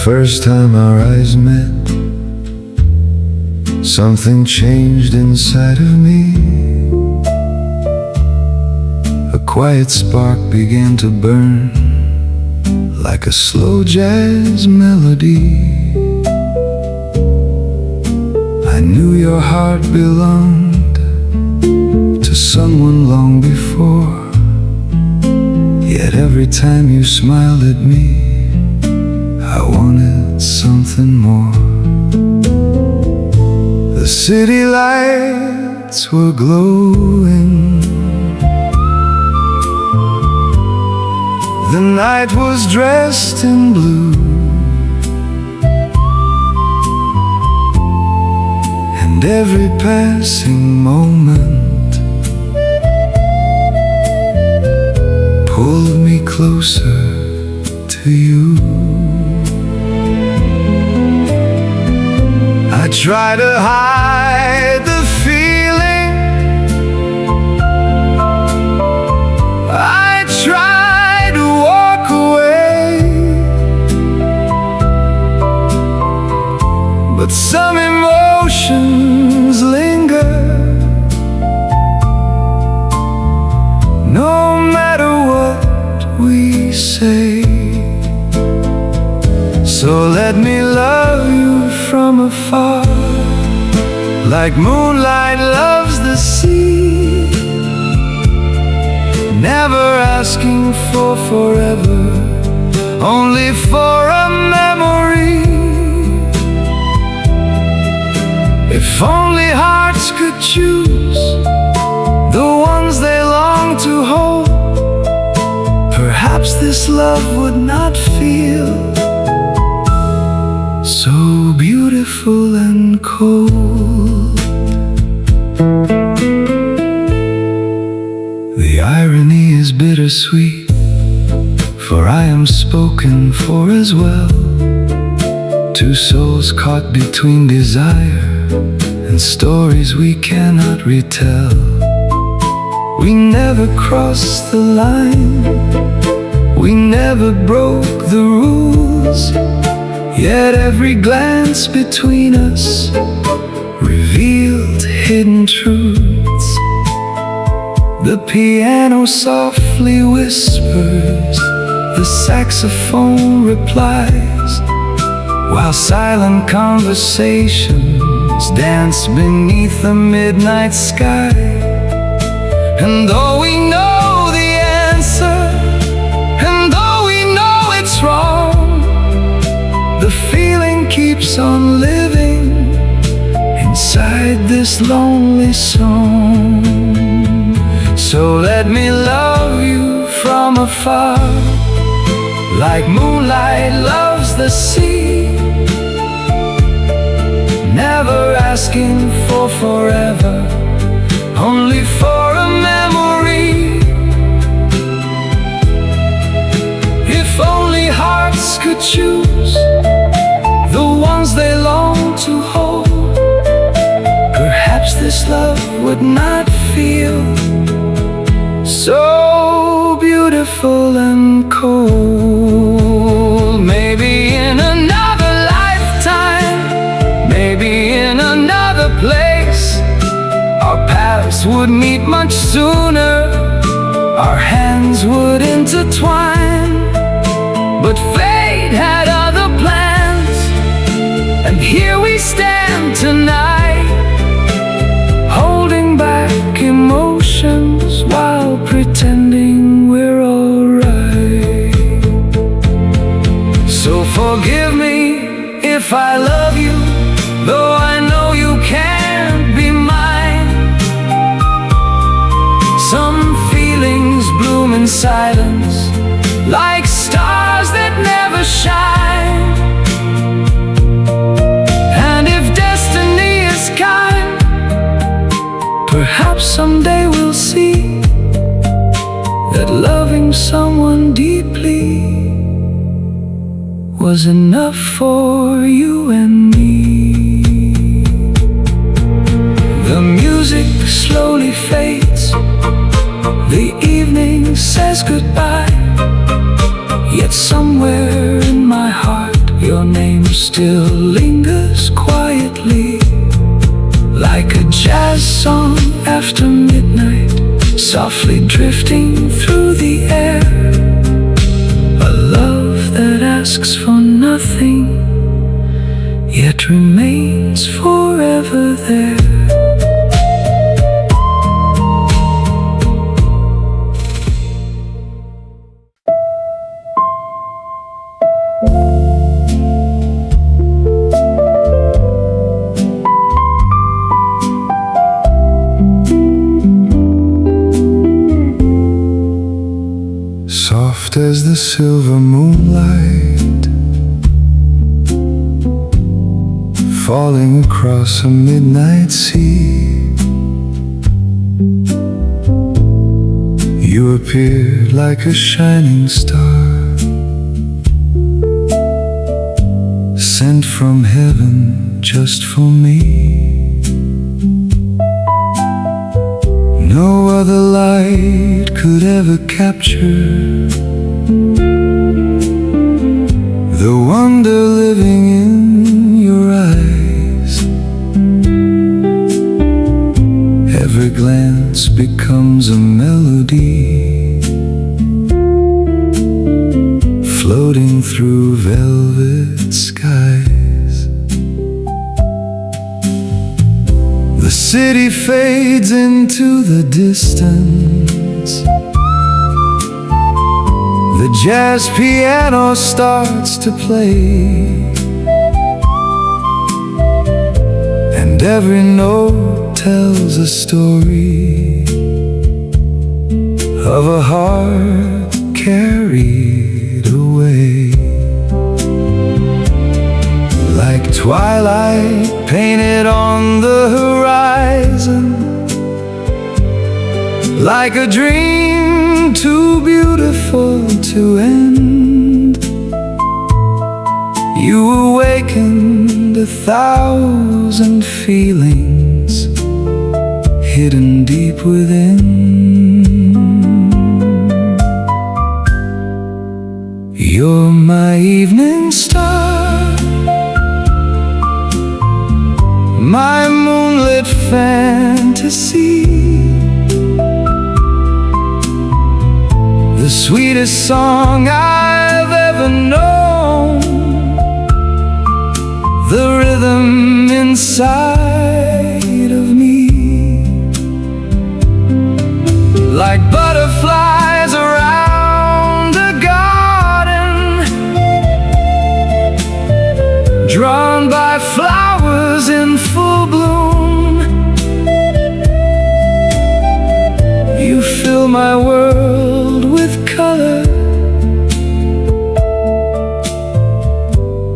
first time our eyes met, something changed inside of me. A quiet spark began to burn, like a slow jazz melody. I knew your heart belonged to someone long before, yet every time you smiled at me, I wanted something more. The city lights were glowing, the night was dressed in blue, and every passing moment pulled me closer to you. I try to hide the feeling, I try to walk away, but some emotions linger, no matter what we say. So let me love you from afar, like moonlight loves the sea, never asking for forever, only for a memory. If only hearts could choose the ones they long to hold, perhaps this love would not feel so beautiful and cold. The irony is bittersweet, for I am spoken for as well. Two souls caught between desire and stories we cannot retell. We never crossed the line, we never broke the rules, yet every glance between us revealed hidden truths. The piano softly whispers, the saxophone replies, while silent conversations dance beneath the midnight sky. And though we know the answer, and though we know it's wrong, the feeling keeps on living inside this lonely song. So let me love you from afar, like moonlight loves the sea, never asking for forever, only for a memory. If only hearts could choose the ones they long to hold, perhaps this love would not feel so beautiful and cold. Maybe in another lifetime, maybe in another place, our paths would meet much sooner, our hands would intertwine. But fate had other plans, and here we stand tonight, holding back emotions while pretending we're alright. So forgive me if I love you, though I know you can't be mine. Some feelings bloom in silence, like stars that never shine. And if destiny is kind, perhaps someday we'll see that loving someone deeply was enough for you and me. The music slowly fades, the evening says goodbye, yet somewhere in my heart your name still lingers quietly, like a jazz song after midnight, softly drifting through the air. A love that asks for nothing, yet remains forever there. Soft as the silver moonlight, falling across a midnight sea, you appeared like a shining star, sent from heaven just for me. No other light could ever capture the wonder living in your eyes. Every glance becomes a melody, floating through velvet skies. The city fades into the distance, the jazz piano starts to play, and every note tells a story of a heart carried away. Like twilight painted on the horizon, like a dream too beautiful to end, you awakened 1,000 feelings hidden deep within. You're my evening star, my moonlit fantasy, the sweetest song I've ever known, the rhythm inside of me. Like butterflies around a garden, drawn by flowers in full bloom, you fill my world with color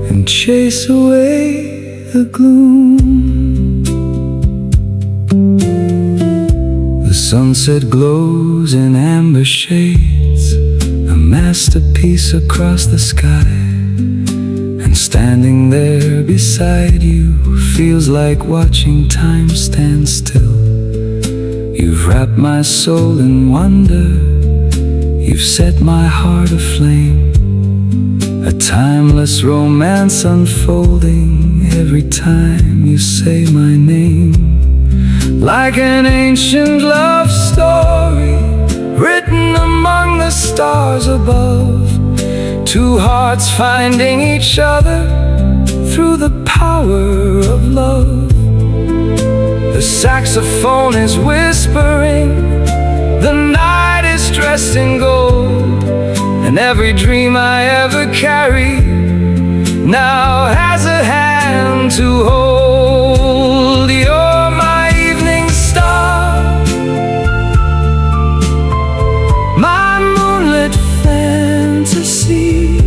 and chase away the gloom. The sunset glows in amber shades, a masterpiece across the sky, and standing there beside you feels like watching time stand still. You've wrapped my soul in wonder, you've set my heart aflame, a timeless romance unfolding every time you say my name. Like an ancient love story written among the stars above, two hearts finding each other through the power of love. The saxophone is whispering, the night is dressed in gold, and every dream I ever carried now has a hand to hold. You're my evening star, my moonlit fantasy,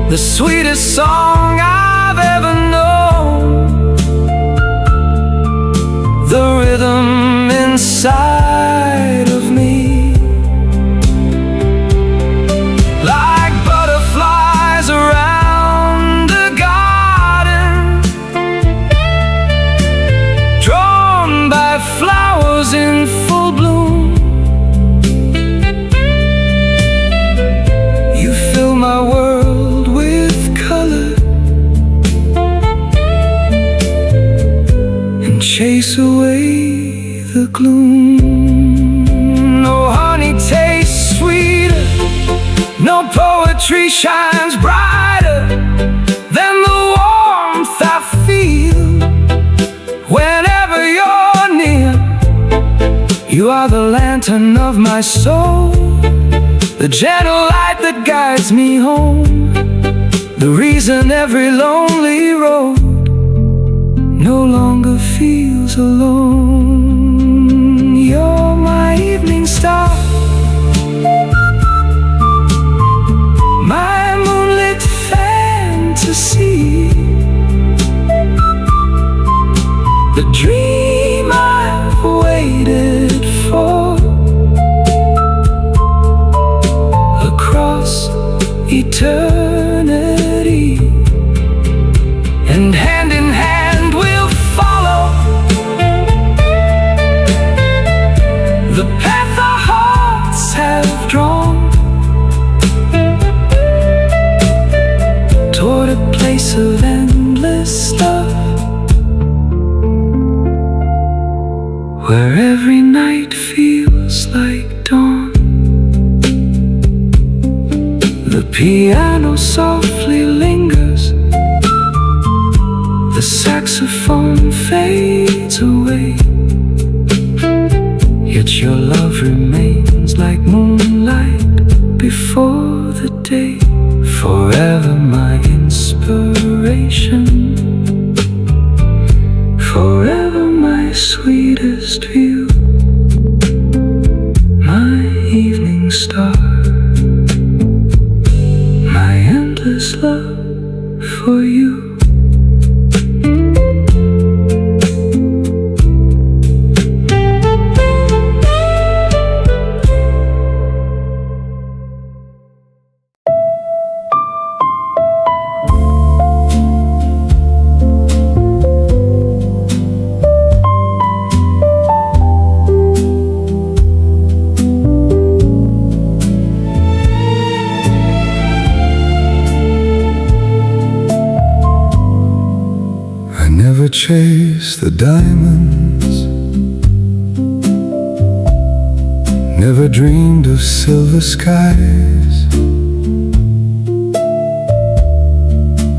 the sweetest song I've ever known, the rhythm inside of me. Like butterflies around a garden, drawn by flowers in full bloom, you fill my world chase away the gloom. No honey tastes sweeter, no poetry shines brighter than the warmth I feel whenever you're near. You are the lantern of my soul, the gentle light that guides me home, the reason every lonely road no longer feels alone. You're my evening star, my moonlit fantasy, the dream I've waited for across eternity. And hand in hand we'll follow the path our hearts have drawn toward a place of endless love, where every night feels like dawn. The piano softly lingers, the saxophone fades away, yet your love remains like moonlight before the day. Forever my inspiration, forever my sweetest view, my evening star, my endless love for you. Never chase the diamonds, never dreamed of silver skies.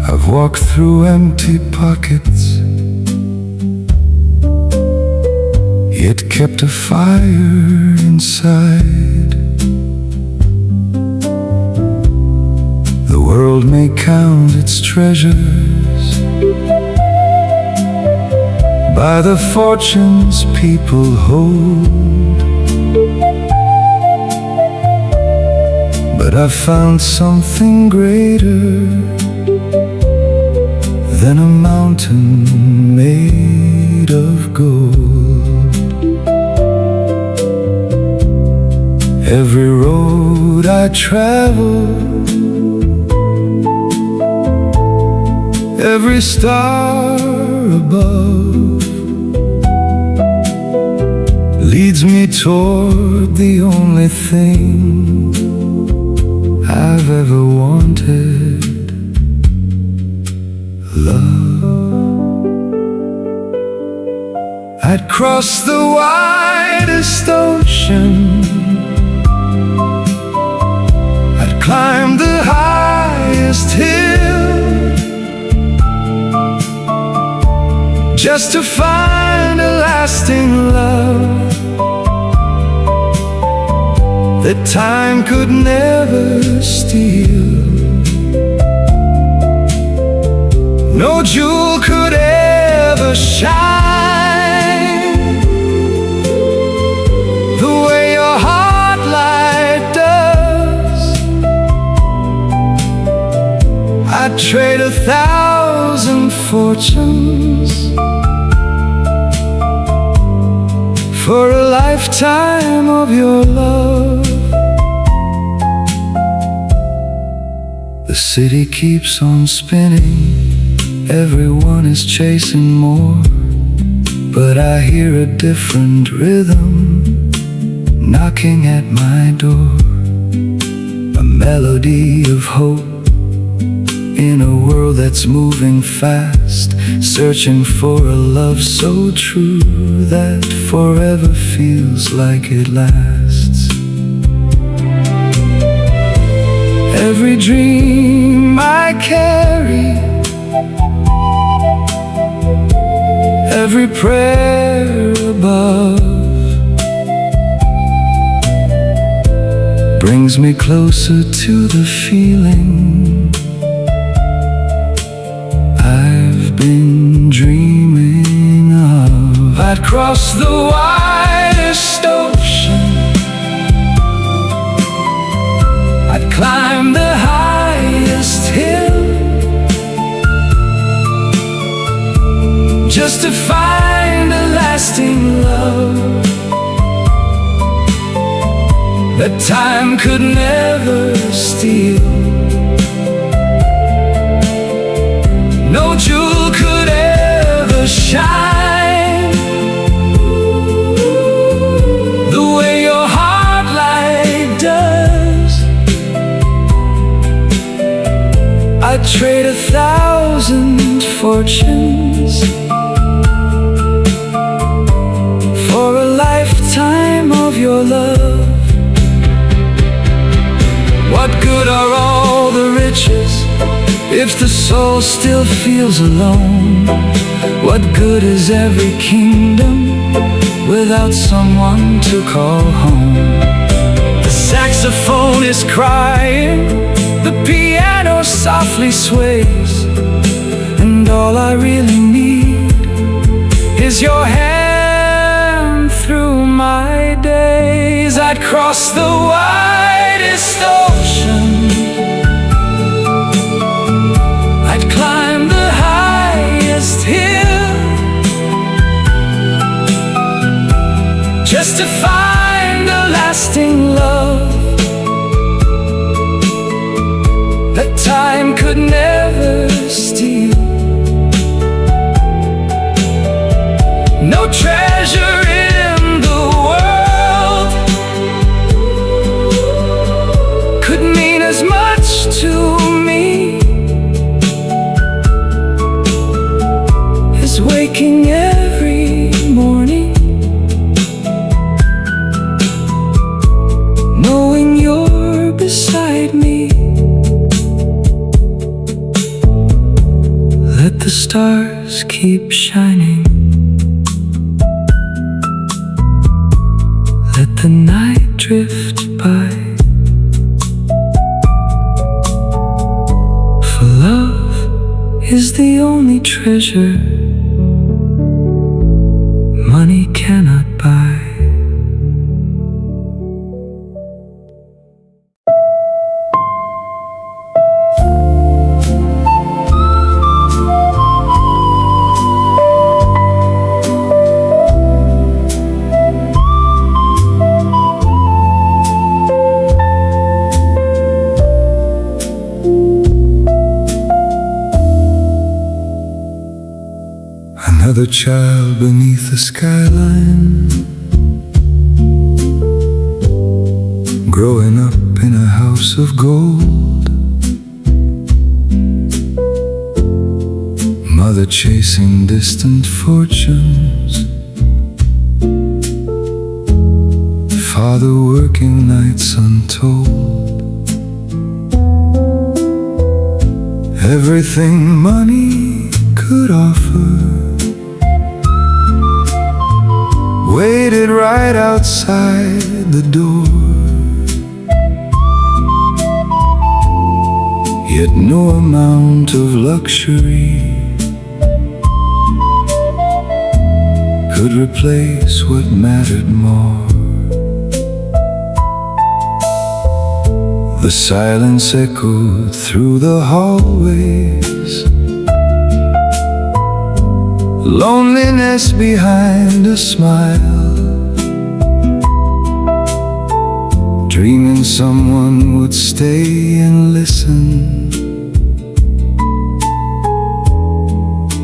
I've walked through empty pockets, yet kept a fire inside. The world may count its treasures by the fortunes people hold, but I found something greater than a mountain made of gold. Every road I travel, every star above leads me toward the only thing I've ever wanted, love. I'd cross the widest ocean, I'd climb the highest hill, just to find a lasting love that time could never steal. No jewel could ever shine the way your heart light does. I'd trade 1,000 fortunes for a lifetime of your love. The city keeps on spinning, everyone is chasing more, but I hear a different rhythm knocking at my door. A melody of hope in a world that's moving fast, searching for a love so true that forever feels like it lasts. Every dream I carry, every prayer above, brings me closer to the feeling I've been dreaming of. I'd cross the widest ocean, I'd climb the highest hill, just to find a lasting love that time could never steal. No jewel could ever shine the way your heart light does. I'd trade 1,000 fortunes for a lifetime of your love. What good are all the riches if the soul still feels alone? What good is every kingdom without someone to call home? The saxophone is crying, the piano softly sways, and all I really need is your hand through my days. I'd cross the widest ocean, I'd climb the highest hill, just to find a lasting love that time could never steal. No treasure in the world could mean as much to me as waking every morning knowing you're beside me. Let the stars keep shining, let the night drift by, for love is the only treasure money cannot buy. Another child beneath the skyline, growing up in a house of gold. Mother chasing distant fortunes, father working nights untold. Everything money could offer waited right outside the door, yet no amount of luxury could replace what mattered more. The silence echoed through the hallways, loneliness behind a smile, dreaming someone would stay and listen,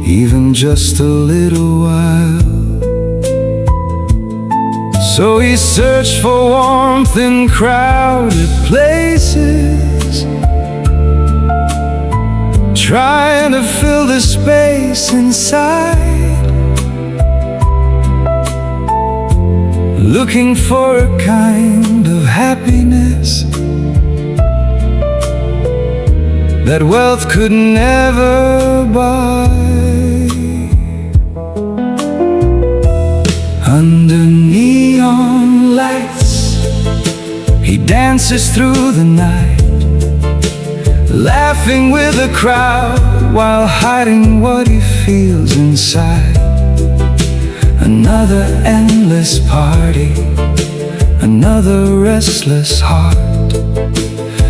even just a little while. So he searched for warmth in crowded places, trying to fill the space inside, looking for a kind of happiness that wealth could never buy. Under neon lights, he dances through the night, laughing with the crowd while hiding what he feels inside. Another endless party, another restless heart,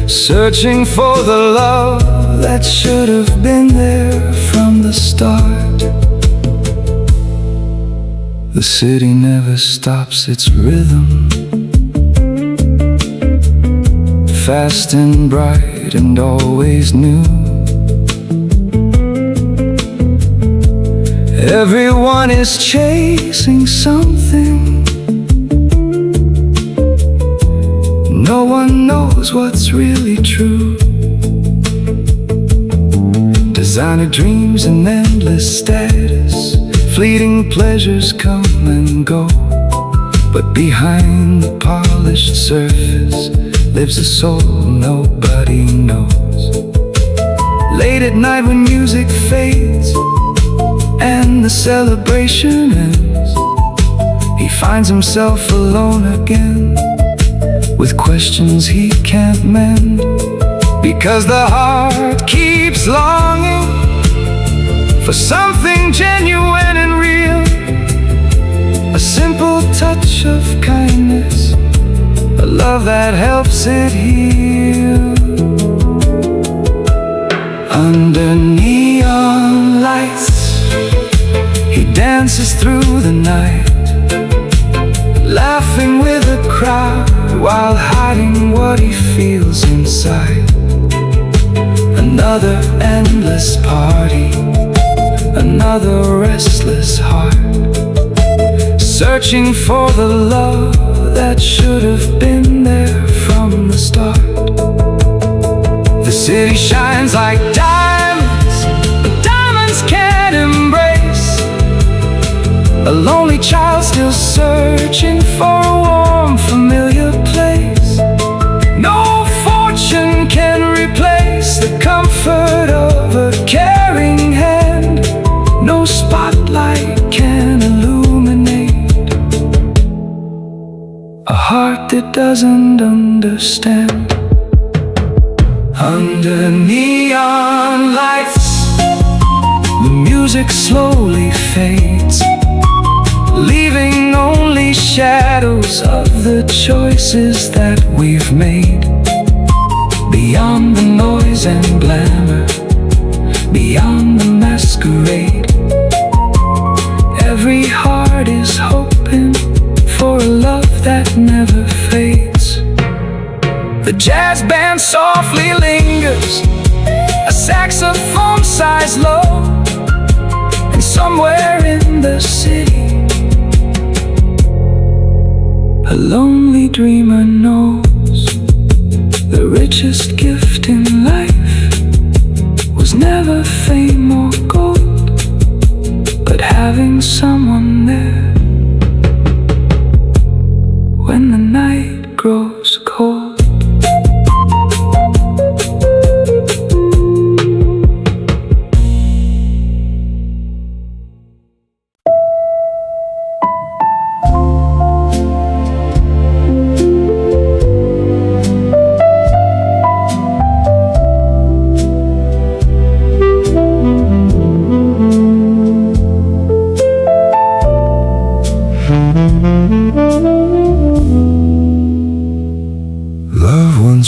searching for the love that should have been there from the start. The city never stops its rhythm, fast and bright and always new. Everyone is chasing something, no one knows what's really true. Designer dreams and endless status, fleeting pleasures come and go, but behind the polished surface lives a soul nobody knows. Late at night when music fades and the celebration ends, he finds himself alone again, with questions he can't mend, because the heart keeps longing for something genuine and real, a simple touch of kindness, a love that helps it heal. Under neon lights, he dances through the night, laughing with the crowd while hiding what he feels inside. Another endless party, another restless heart, searching for the love that should have been there from the start. The city shines like diamonds, but diamonds can't embrace a lonely child still searching for a warm, familiar place. No fortune can replace the comfort of a caring hand, no spotlight can illuminate a heart that doesn't understand. Under neon lights, the music slowly fades, leaving only shadows of the choices that we've made. Beyond the noise and glamour, beyond the masquerade, every heart is hoping for a love that never fades. The jazz band softly lingers, a saxophone sighs low, and somewhere in the city, a lonely dreamer knows the richest gift in life was never fame or gold, but having someone there when the night grows cold.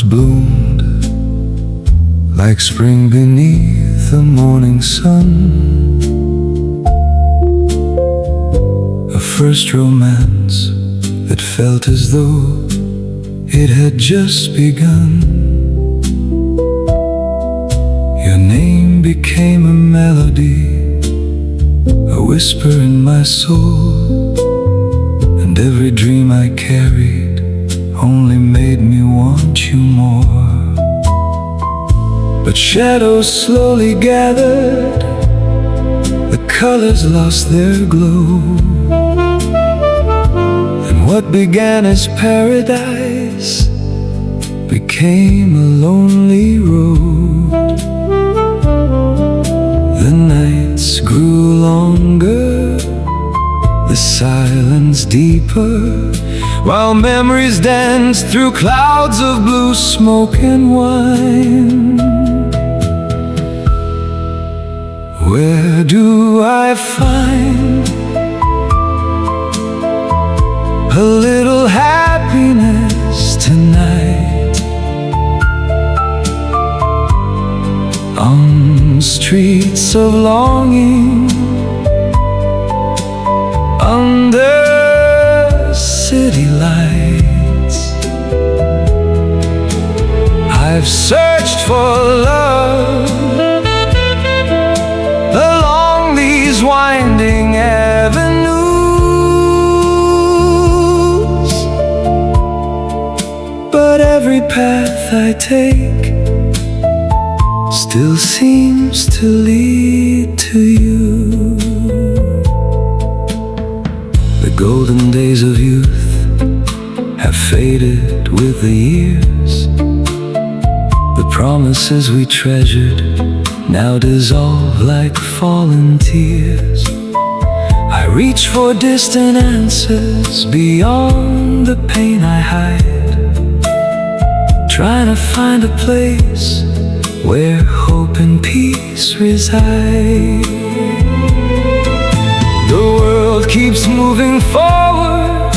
Bloomed like spring beneath the morning sun, a first romance that felt as though it had just begun. Your name became a melody, a whisper in my soul, and every dream I carried only made me want you more. but shadows slowly gathered, the colors lost their glow, and what began as paradise became a lonely road. The nights grew longer, the silence deeper, while memories danced through clouds of blue smoke and wine. Where do I find a little happiness tonight? On streets of longing, under city lights, I've searched for love along these winding avenues, but every path I take still seems to lead to you. The golden days of youth have faded with the years. The promises we treasured now dissolve like fallen tears. I reach for distant answers beyond the pain I hide, trying to find a place where hope and peace reside. The world keeps moving forward,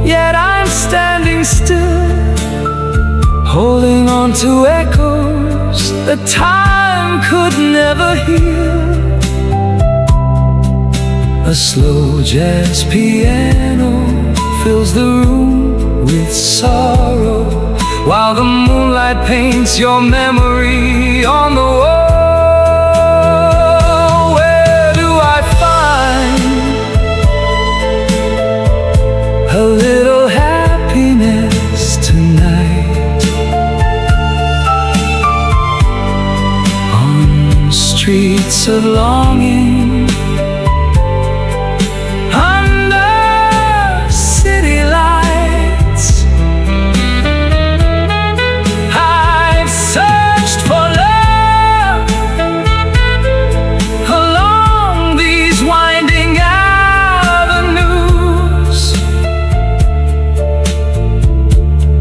yet I'm standing still, holding on to echoes that time could never heal. A slow jazz piano fills the room with sorrow, while the moonlight paints your memory on the wall. Where do I find a little happiness tonight? On streets of longing, under city lights, I've searched for love along these winding avenues,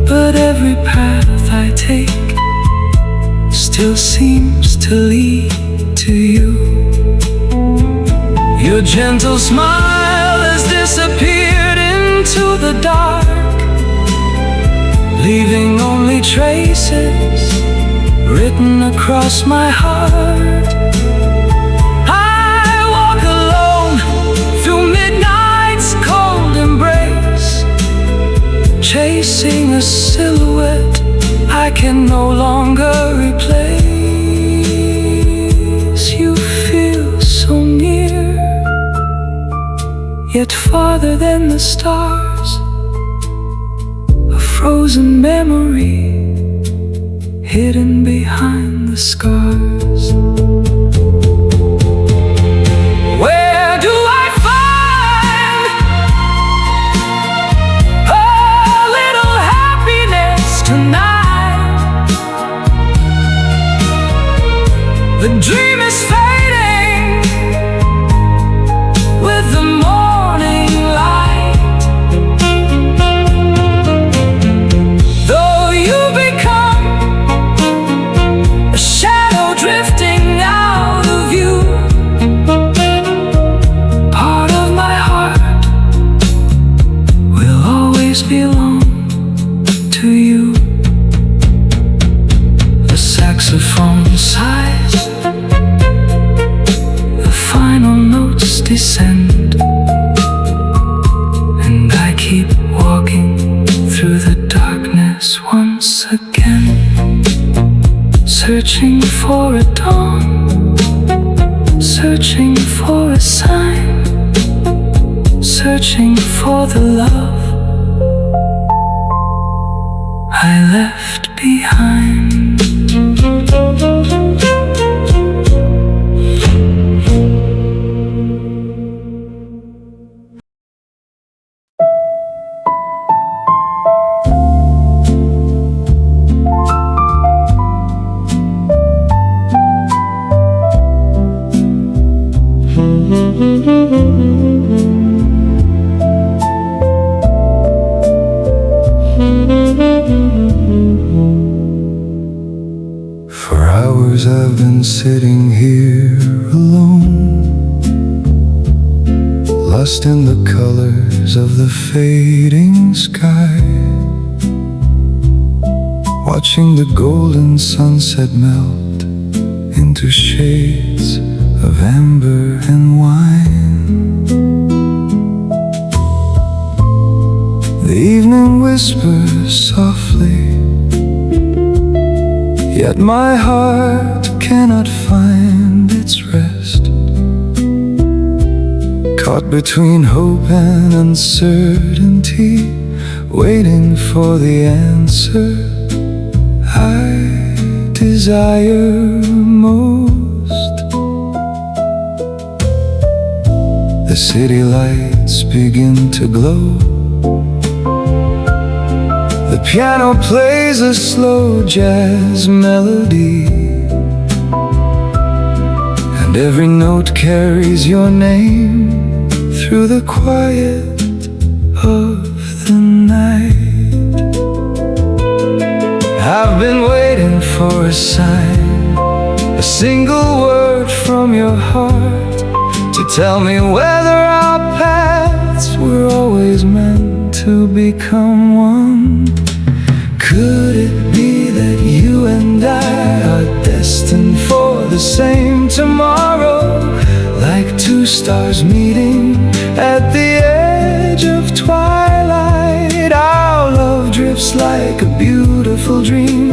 but every path I take still seems to lead to you. Your gentle smile has disappeared into the dark, leaving only traces written across my heart. I walk alone through midnight's cold embrace, chasing a silhouette I can no longer replace. You feel so near, yet farther than the stars, a frozen memory hidden behind the scars. Where do I find a little happiness tonight? The dream is fading with the morning light. Though you become a shadow drifting out of view, part of my heart will always belong to you. The saxophone sighs, the final notes descend, and I keep walking through the darkness once again, searching for a dawn, searching for a sign, searching for the love I left behind. For hours I've been sitting here alone, lost in the colors of the fading sky, watching the golden sunset melt into shades of amber and wine. The evening whispers softly, yet my heart cannot find its rest. Caught between hope and uncertainty, waiting for the answer I desire most. The city lights begin to glow. The piano plays a slow jazz melody, and every note carries your name through the quiet of the night. I've been waiting for a sign, a single word from your heart, to tell me whether our paths were always meant to become one. Could it be that you and I are destined for the same tomorrow? Like two stars meeting at the edge of twilight, our love drifts like a beautiful dream,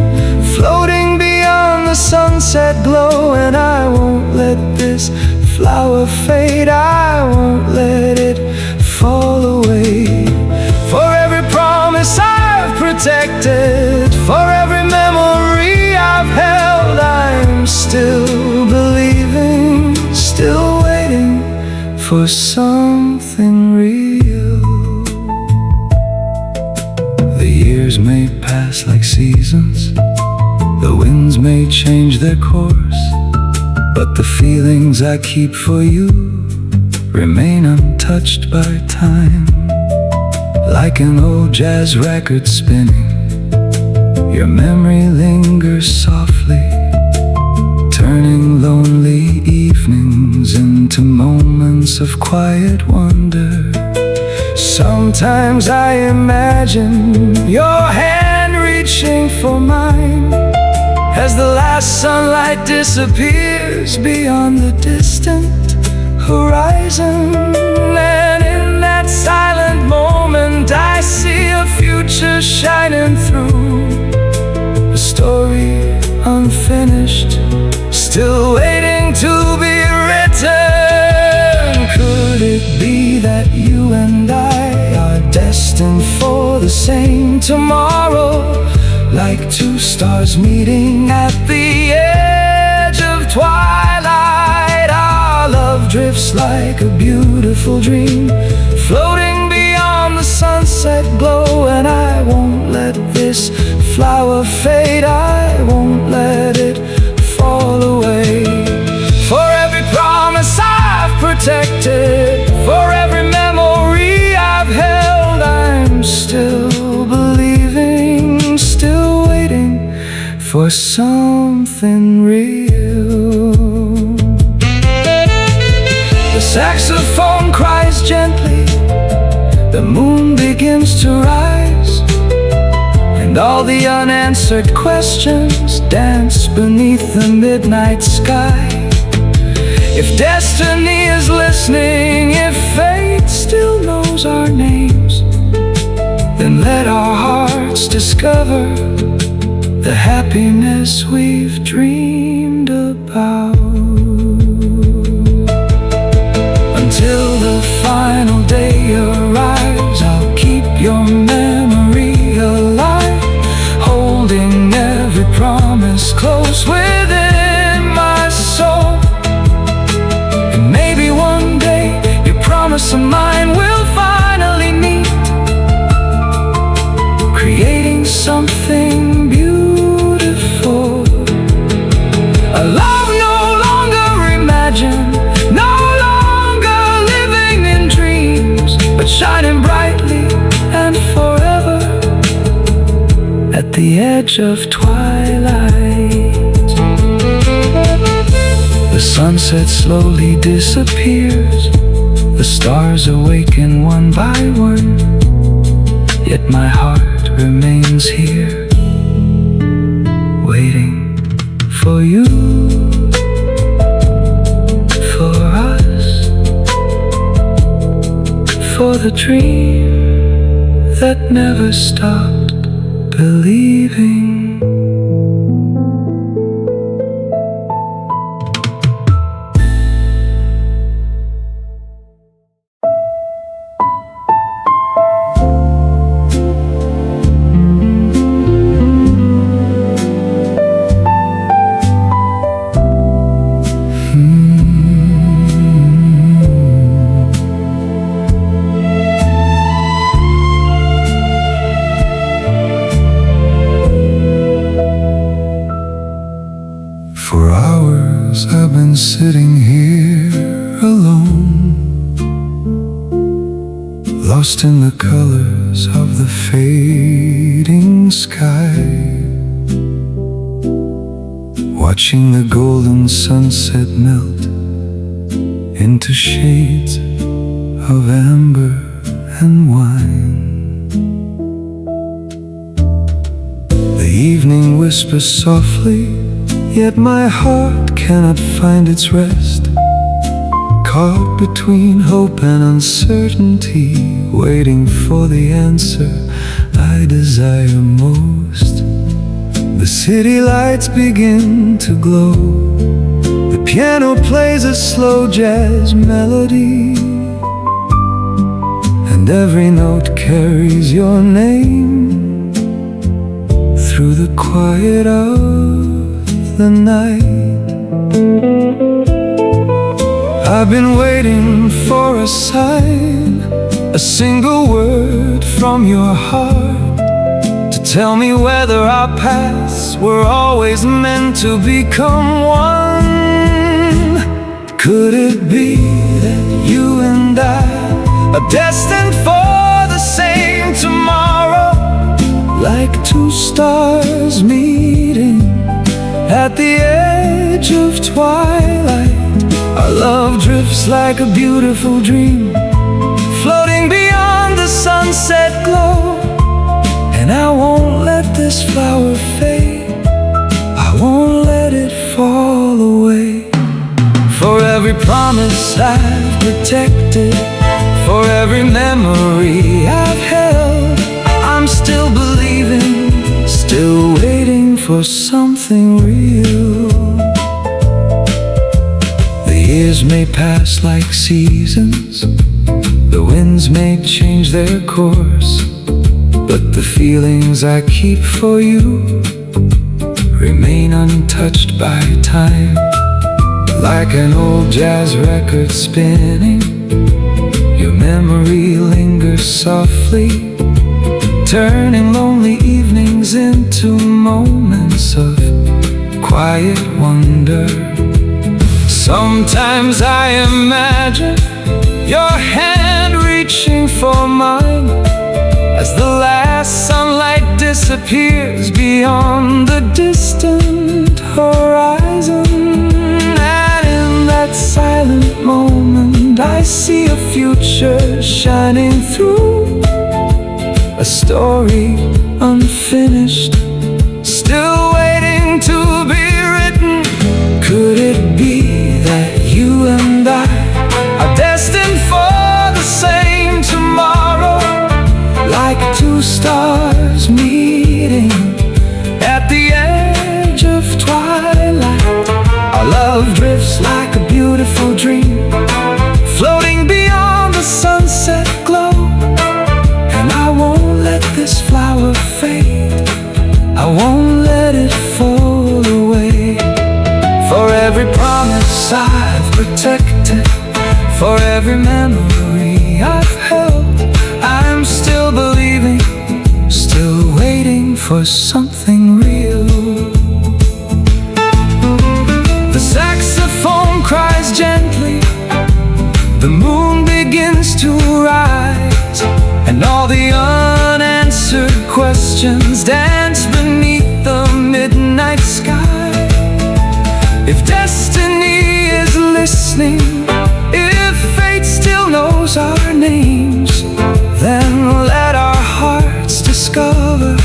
floating beyond the sunset glow. And I won't let this flower fade, I won't let it fall away. For every promise I've protected, for every memory I've held, I'm still believing, still waiting for something real. The years may pass like seasons, the winds may change their course, but the feelings I keep for you remain untouched by time. Like an old jazz record spinning, your memory lingers softly, turning lonely evenings into moments of quiet wonder. Sometimes I imagine your hand reaching for mine as the last sunlight disappears beyond the distant horizon. And in that silent moment I see a future shining through, a story unfinished, still waiting to be written. Could it be that you and I are destined for the same tomorrow? Like two stars meeting at the edge of twilight, our love drifts like a beautiful dream, floating beyond the sunset glow. And I won't let this flower fade, I won't let it fall away. For every promise I've protected, for every memory I've held, I'm still believing, still waiting for something real. The saxophone cries gently, the moon begins to rise, and all the unanswered questions dance beneath the midnight sky. If destiny is listening, if fate still knows our names, then let our hearts discover the happiness we've dreamed about. Until the final day arrives, I'll keep your memory alive, holding every promise close with the edge of twilight. The sunset slowly disappears, the stars awaken one by one, yet my heart remains here, waiting for you, for us, for the dream that never stopped believing. For hours I've been sitting here alone, lost in the colors of the fading sky, watching the golden sunset melt into shades of amber and wine. The evening whispers softly, yet my heart cannot find its rest, caught between hope and uncertainty, waiting for the answer I desire most. The city lights begin to glow, the piano plays a slow jazz melody, and every note carries your name through the quiet of the night. I've been waiting for a sign, a single word from your heart, to tell me whether our paths were always meant to become one. Could it be that you and I are destined for the same tomorrow, like two stars meeting at the edge of twilight? Our love drifts like a beautiful dream, floating beyond the sunset glow. And I won't let this flower fade, I won't let it fall away. For every promise I've protected, for every memory I've held, I'm still believing, still waiting for something real. The years may pass like seasons, the winds may change their course, but the feelings I keep for you remain untouched by time. Like an old jazz record spinning, your memory lingers softly, turning lonely evenings into moments of quiet wonder. Sometimes I imagine your hand reaching for mine as the last sunlight disappears beyond the distant horizon. And in that silent moment I see a future shining through, a story unfinished, still waiting to be written. Could it be that you and I are destined for the same tomorrow, like two stars meeting at the edge of twilight? Our love drifts like a beautiful dream, floating beyond the sunset glow. And I won't let this flower fade, I won't let it fall away. For every promise I've protected, for every memory I've held, I'm still believing, still waiting for something real. The saxophone cries gently, the moon begins to rise, and all the unanswered questions dance beneath listening. If fate still knows our names, then let our hearts discover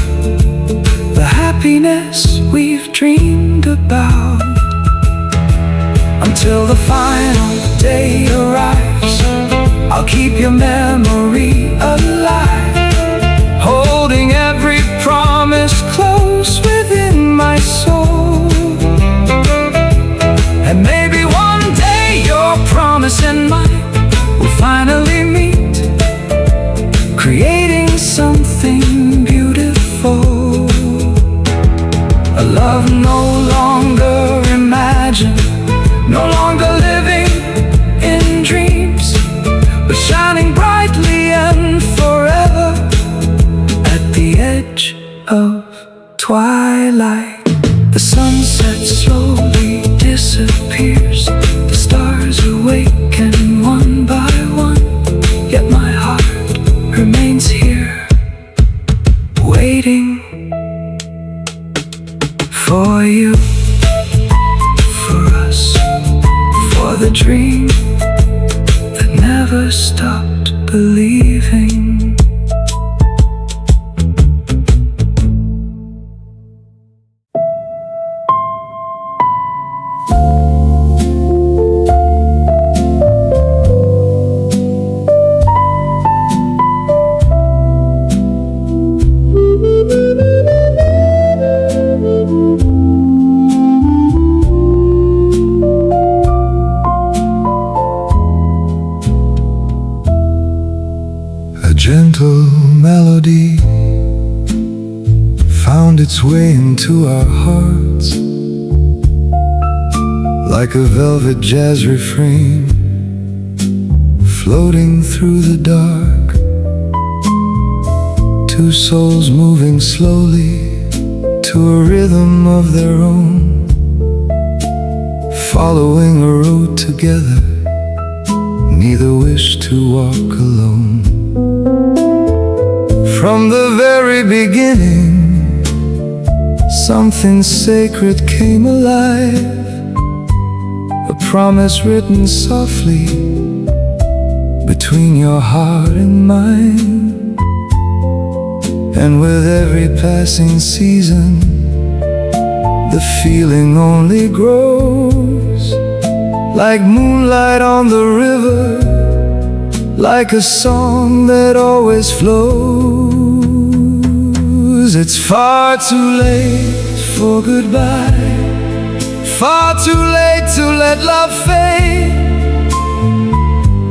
the happiness we've dreamed about. Until the final day arrives, I'll keep your memory alive, holding every promise close within my soul. And maybe one day your promise and mine will finally meet, creating something beautiful. A love no longer imagined, no longer living in dreams, but shining brightly and forever at the edge of twilight. The sunset slowly disappears, the stars awaken one by one, yet my heart remains here, waiting for you, for us, for the dream that never stopped believing. Gentle melody found its way into our hearts, like a velvet jazz refrain floating through the dark. Two souls moving slowly to a rhythm of their own, following a road together, neither wished to walk alone. From the very beginning, something sacred came alive, a promise written softly between your heart and mine. And with every passing season, the feeling only grows, like moonlight on the river, like a song that always flows. It's far too late for goodbye, far too late to let love fade.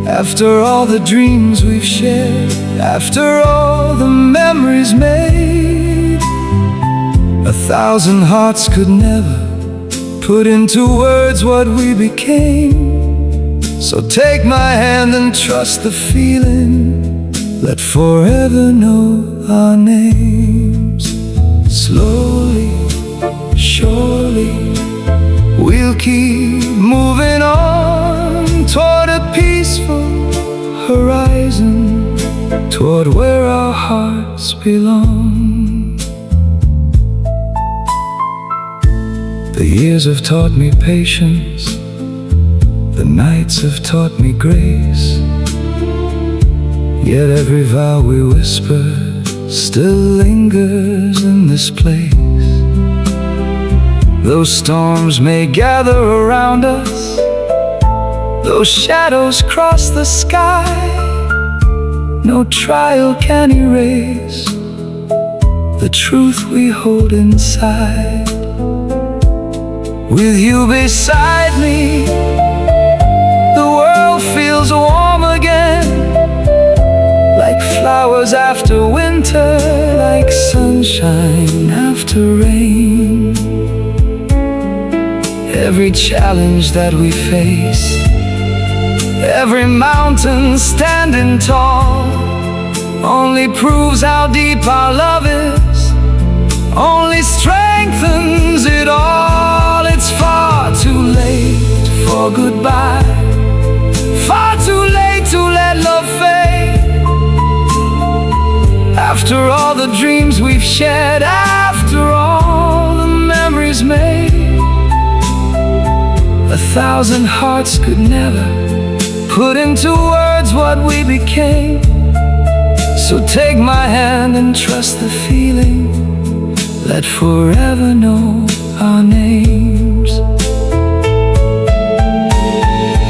After all the dreams we've shared, after all the memories made, 1,000 hearts could never put into words what we became. So take my hand and trust the feeling, let forever know our names. Slowly, surely, we'll keep moving on toward a peaceful horizon, toward where our hearts belong. The years have taught me patience, the nights have taught me grace, yet every vow we whispered still lingers in this place. Though storms may gather around us, though shadows cross the sky, no trial can erase the truth we hold inside. With you beside me, the world feels warm again, like flowers after winter, like sunshine after rain. Every challenge that we face, every mountain standing tall, only proves how deep our love is, only strengthens it all. It's far too late for goodbye, far too late to let love fade. After all the dreams we've shared, after all the memories made, 1,000 hearts could never put into words what we became. So take my hand and trust the feeling, let forever know our names.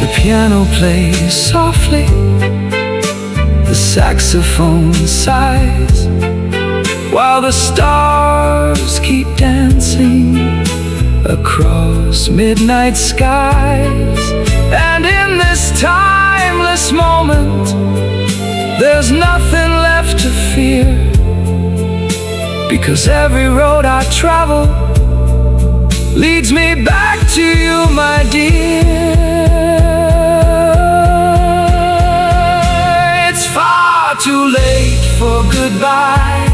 The piano plays softly, the saxophone sighs, while the stars keep dancing across midnight skies. And in this timeless moment, there's nothing left to fear, because every road I travel leads me back to you, my dear. It's far too late for goodbye,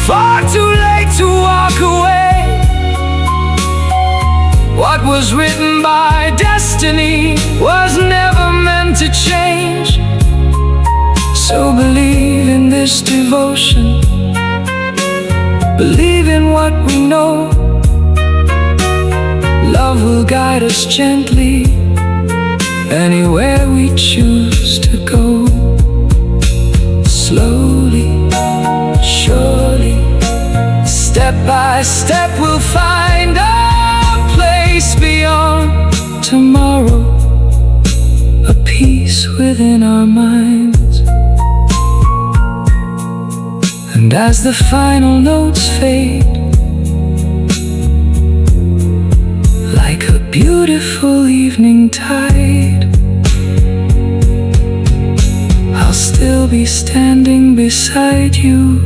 far too late to walk away. What was written by destiny was never meant to change. So believe in this devotion, believe in what we know. Love will guide us gently anywhere we choose to go. Slowly, surely, step by step we'll find a place beyond tomorrow, a peace within our minds. And as the final notes fade, like a beautiful evening tide, I'll still be standing beside you,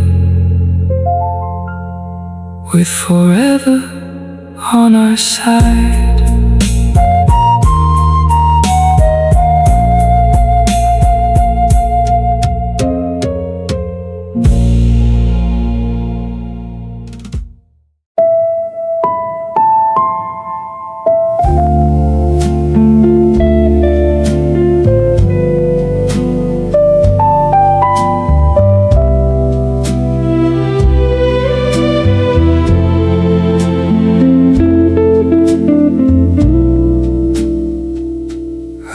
with forever on our side.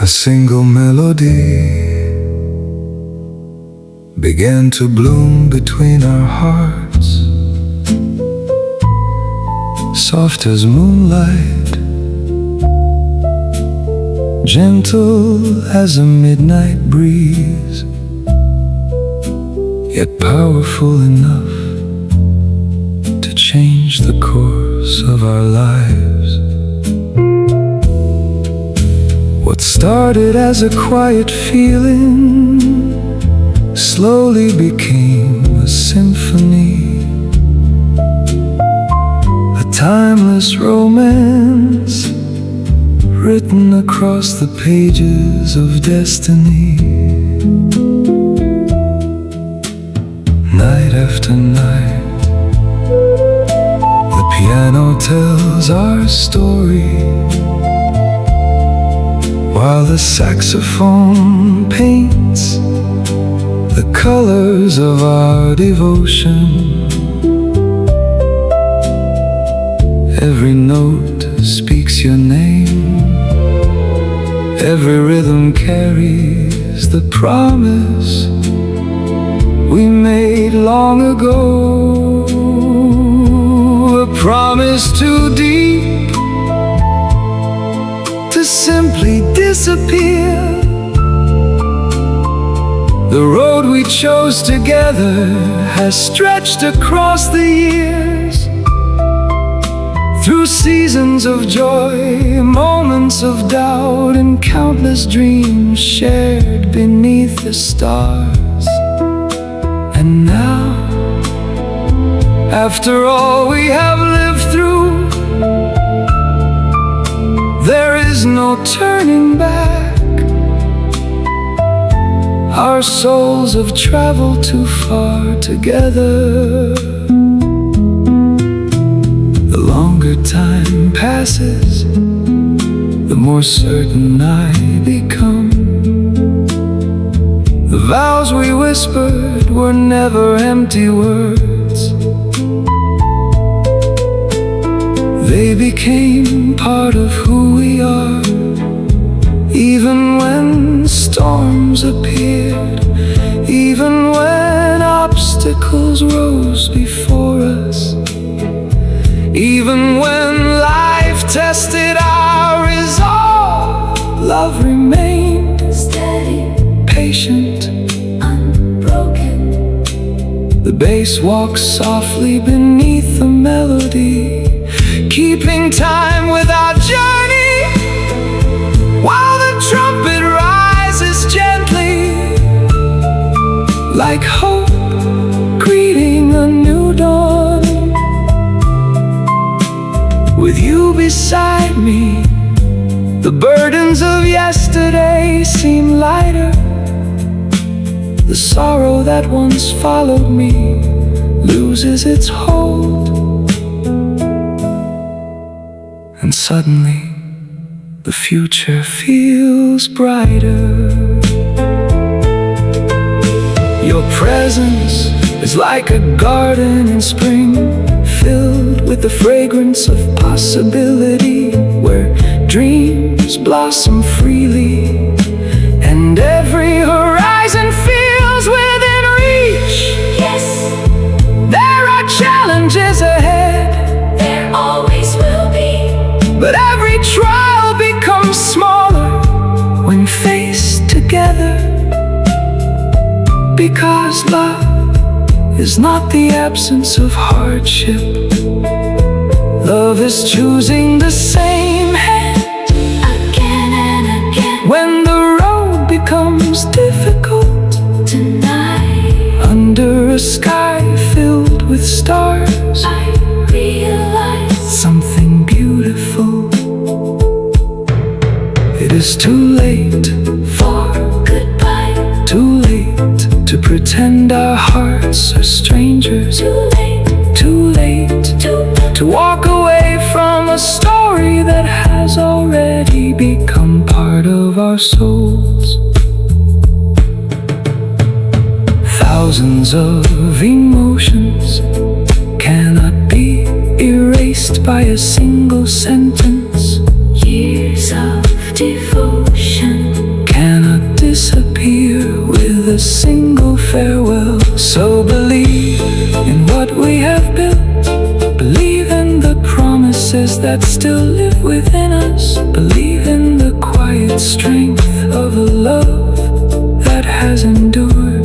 A single melody began to bloom between our hearts, soft as moonlight, gentle as a midnight breeze, yet powerful enough to change the course of our lives. What started as a quiet feeling slowly became a symphony, a timeless romance written across the pages of destiny. Night after night, the piano tells our story, while the saxophone paints the colors of our devotion. Every note speaks your name, every rhythm carries the promise we made long ago. A promise too deep to simply disappear. The road we chose together has stretched across the years, through seasons of joy, moments of doubt, and countless dreams shared beneath the stars. And now, after all we have lived through, there is no turning back. Our souls have traveled too far together. The longer time passes, the more certain I become. The vows we whispered were never empty words. They became part of who we are. Even when storms appeared, even when obstacles rose before us, even when life tested our resolve, love remained steady, patient, unbroken. The bass walks softly beneath the melody, keeping time with our journey, while the trumpet rises gently, like hope greeting a new dawn. With you beside me, the burdens of yesterday seem lighter. The sorrow that once followed me loses its hold, and suddenly the future feels brighter. Your presence is like a garden in spring, filled with the fragrance of possibility, where dreams blossom freely, and every horizon feels within reach. Yes, there are challenges ahead, there always will be, but every trial becomes smaller when faced together, because love is not the absence of hardship. Love is choosing the same hand again and again. When the road becomes difficult tonight, under a sky filled with stars, I realize something beautiful. It is too late for goodbye, too late to pretend our hearts are strangers, too late to walk away from a story that has already become part of our souls. Thousands of emotions cannot be erased by a single sentence. Years of devotion cannot disappear with a single farewell. So believe in what we have built, believe in the promises that still live within us, believe in the quiet strength of a love that has endured.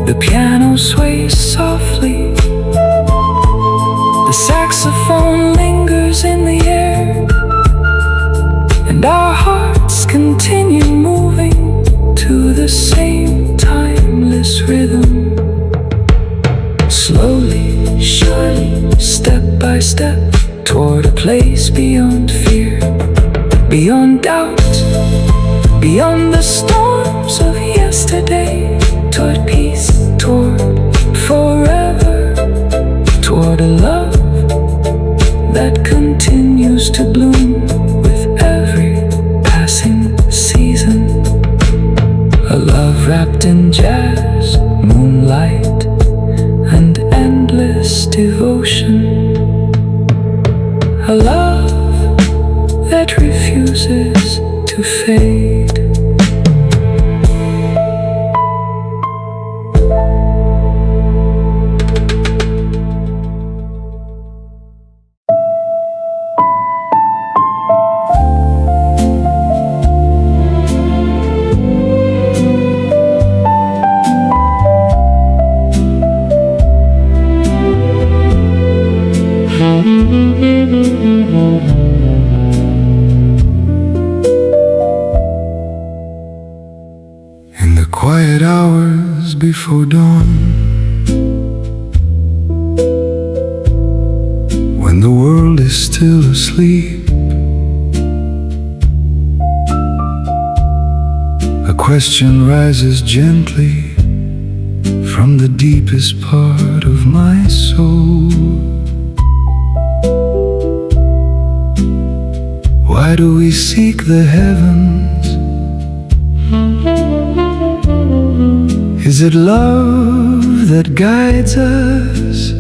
The piano sways softly, the saxophone lingers in the air, and our hearts continue moving to the same timeless rhythm. Slowly, surely, step by step, toward a place beyond fear, beyond doubt, beyond the storms of yesterday, toward peace, toward forever, toward a love that continues to bloom with every passing season. A love wrapped in jazz, moonlight, and endless devotion. A love that refuses to fade. In the quiet hours before dawn, when the world is still asleep, a question rises gently from the deepest part of my soul. Why do we seek the heavens? Is it love that guides us?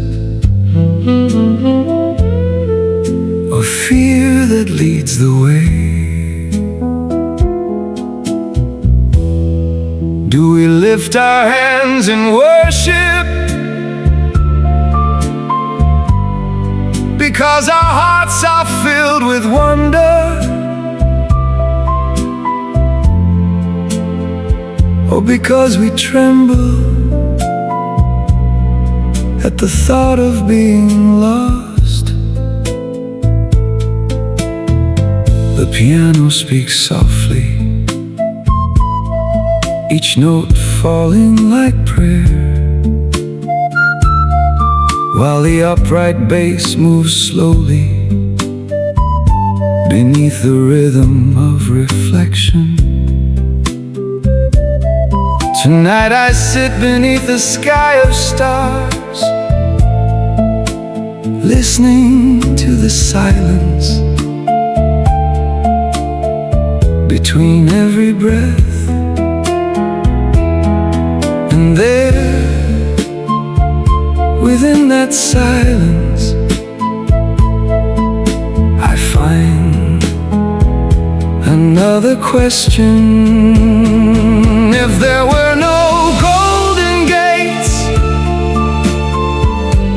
that leads the way? Do we lift our hands in worship because our hearts are filled with wonder? Or because we tremble at the thought of being lost? The piano speaks softly, each note falling like prayer, while the upright bass moves slowly beneath the rhythm of reflection. Tonight I sit beneath a sky of stars, listening to the silence between every breath. And there, within that silence, I find another question. If there were no golden gates,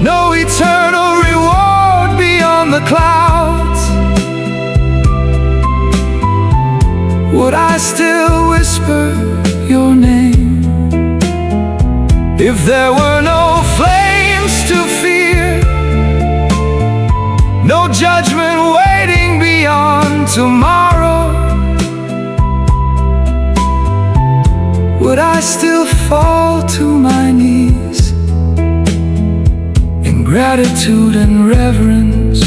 no eternal reward beyond the clouds, would I still whisper your name? If there were no flames to fear, no judgment waiting beyond tomorrow, would I still fall to my knees in gratitude and reverence?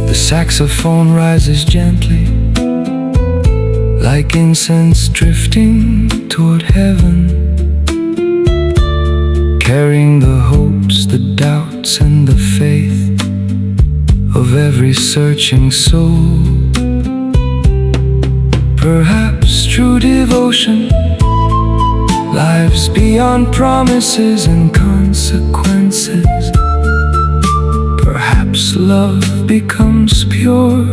The saxophone rises gently, like incense drifting toward heaven, carrying the hopes, the doubts, and the faith of every searching soul. Perhaps true devotion lives beyond promises and consequences. Perhaps love becomes pure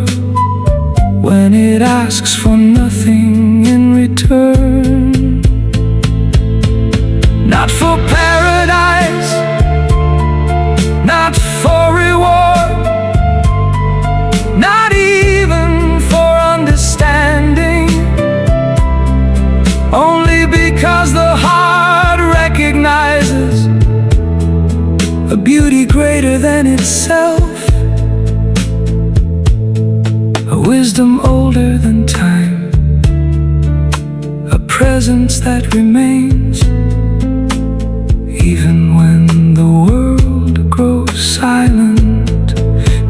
when it asks for nothing in return. Not for paradise, not for reward, not even for understanding, only because the heart recognizes a beauty greater than itself, a wisdom older than time, a presence that remains even when the world grows silent.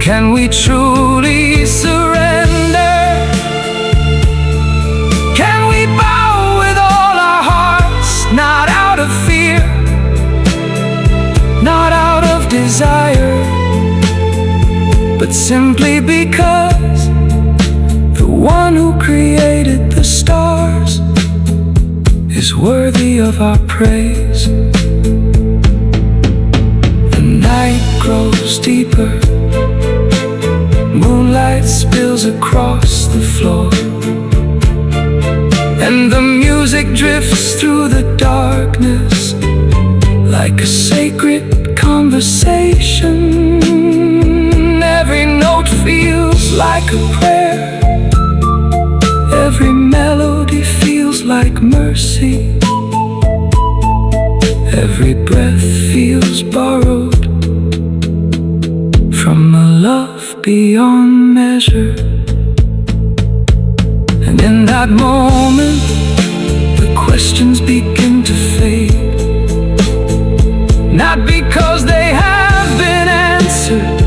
Can we truly surrender? Can we bow with all our hearts, not out of fear, not out of desire, but simply because the one who created the stars is worthy of our praise? The night grows deeper, moonlight spills across the floor, and the music drifts through the darkness like a sacred conversation. Every note feels like a prayer, every melody feels like mercy, every breath feels borrowed from a love beyond measure. And in that moment, the questions begin to fade, not because they have been answered,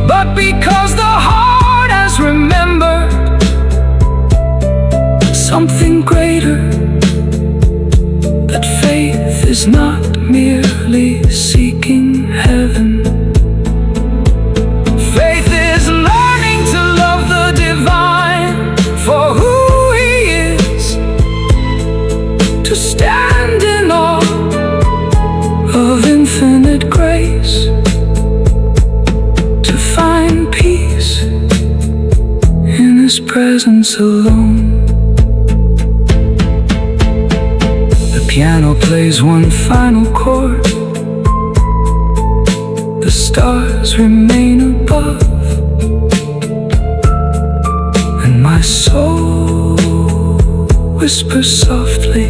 but because the heart has remembered something greater, that faith is not merely seeking heaven. Faith is learning to love the divine for who he is, to stand in awe of infinite grace, alone. The piano plays one final chord. The stars remain above, and my soul whispers softly.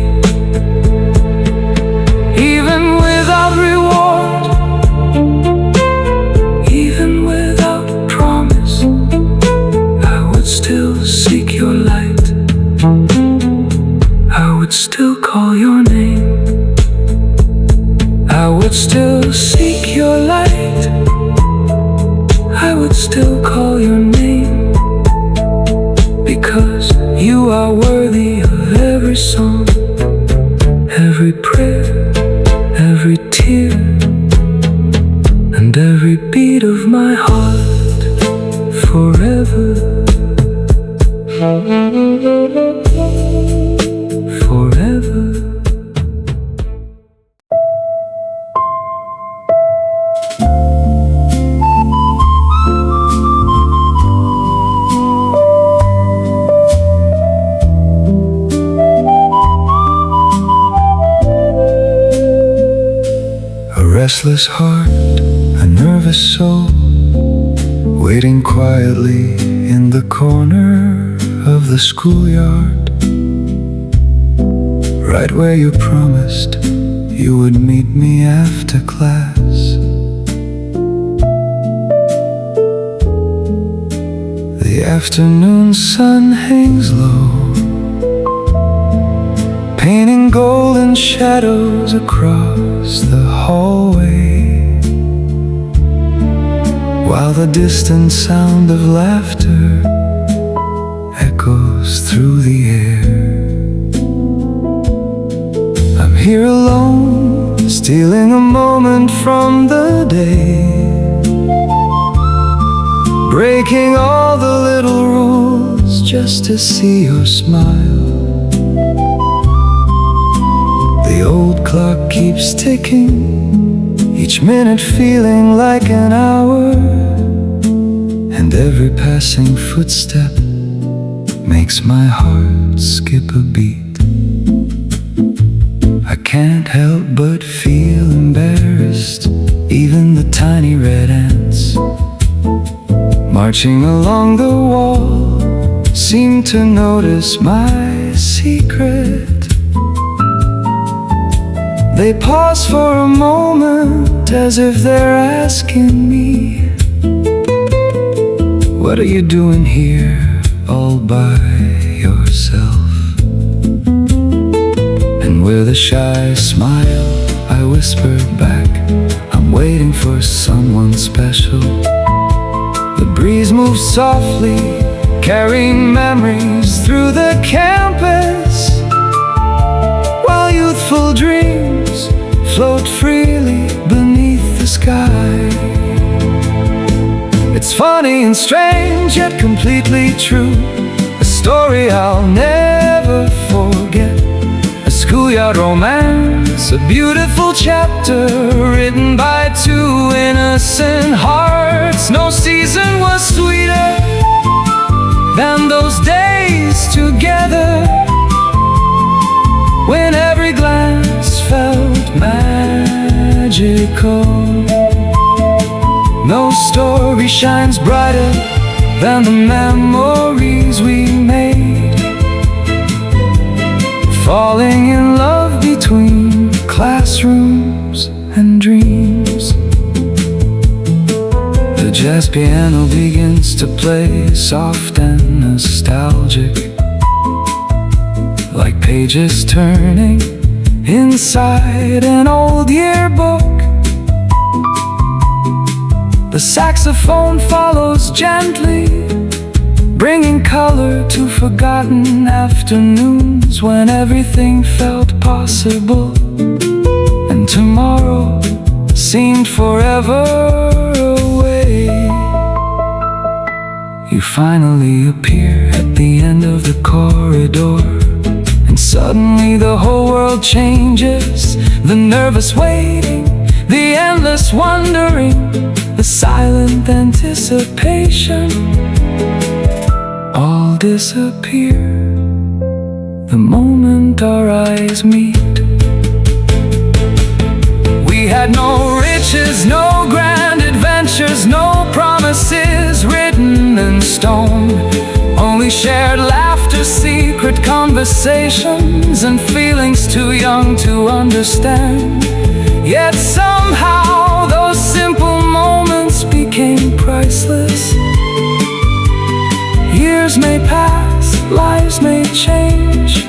Even without reward, even without promise, I would still seek your light. I would still call your name. I would still seek your light. I would still call your name, because you are worthy of every song, every prayer, every tear, and every beat of my heart forever. Forever. A restless heart, a nervous soul, waiting quietly in the corner of the schoolyard, right where you promised you would meet me after class. The afternoon sun hangs low, painting golden shadows across the hallway, while the distant sound of laughter echoes through the air. I'm here alone, stealing a moment from the day, breaking all the little rules just to see your smile. The old clock keeps ticking, each minute feeling like an hour, and every passing footstep makes my heart skip a beat. I can't help but feel embarrassed. Even the tiny red ants marching along the wall seem to notice my secret. They pause for a moment as if they're asking me, what are you doing here all by yourself? And with a shy smile I whispered back, I'm waiting for someone special. The breeze moves softly, carrying memories through the campus, while youthful dreams float freely beneath the sky. It's funny and strange, yet completely true, a story I'll never forget. A schoolyard romance, a beautiful chapter written by two innocent hearts. No season was sweeter than those days together, when every glance felt magical. No story shines brighter than the memories we made, falling in love between classrooms and dreams. The jazz piano begins to play, soft and nostalgic, like pages turning inside an old yearbook. The saxophone follows gently, bringing color to forgotten afternoons when everything felt possible and tomorrow seemed forever away. You finally appear at the end of the corridor, and suddenly the whole world changes. The nervous waiting, the endless wondering, the silent anticipation. all disappear the moment our eyes meet. We had no riches, no grand adventures, no promises written in stone, only shared laughter, secret conversations, and feelings too young to understand. Yet somehow those simple moments became priceless. Years may pass, lives may change,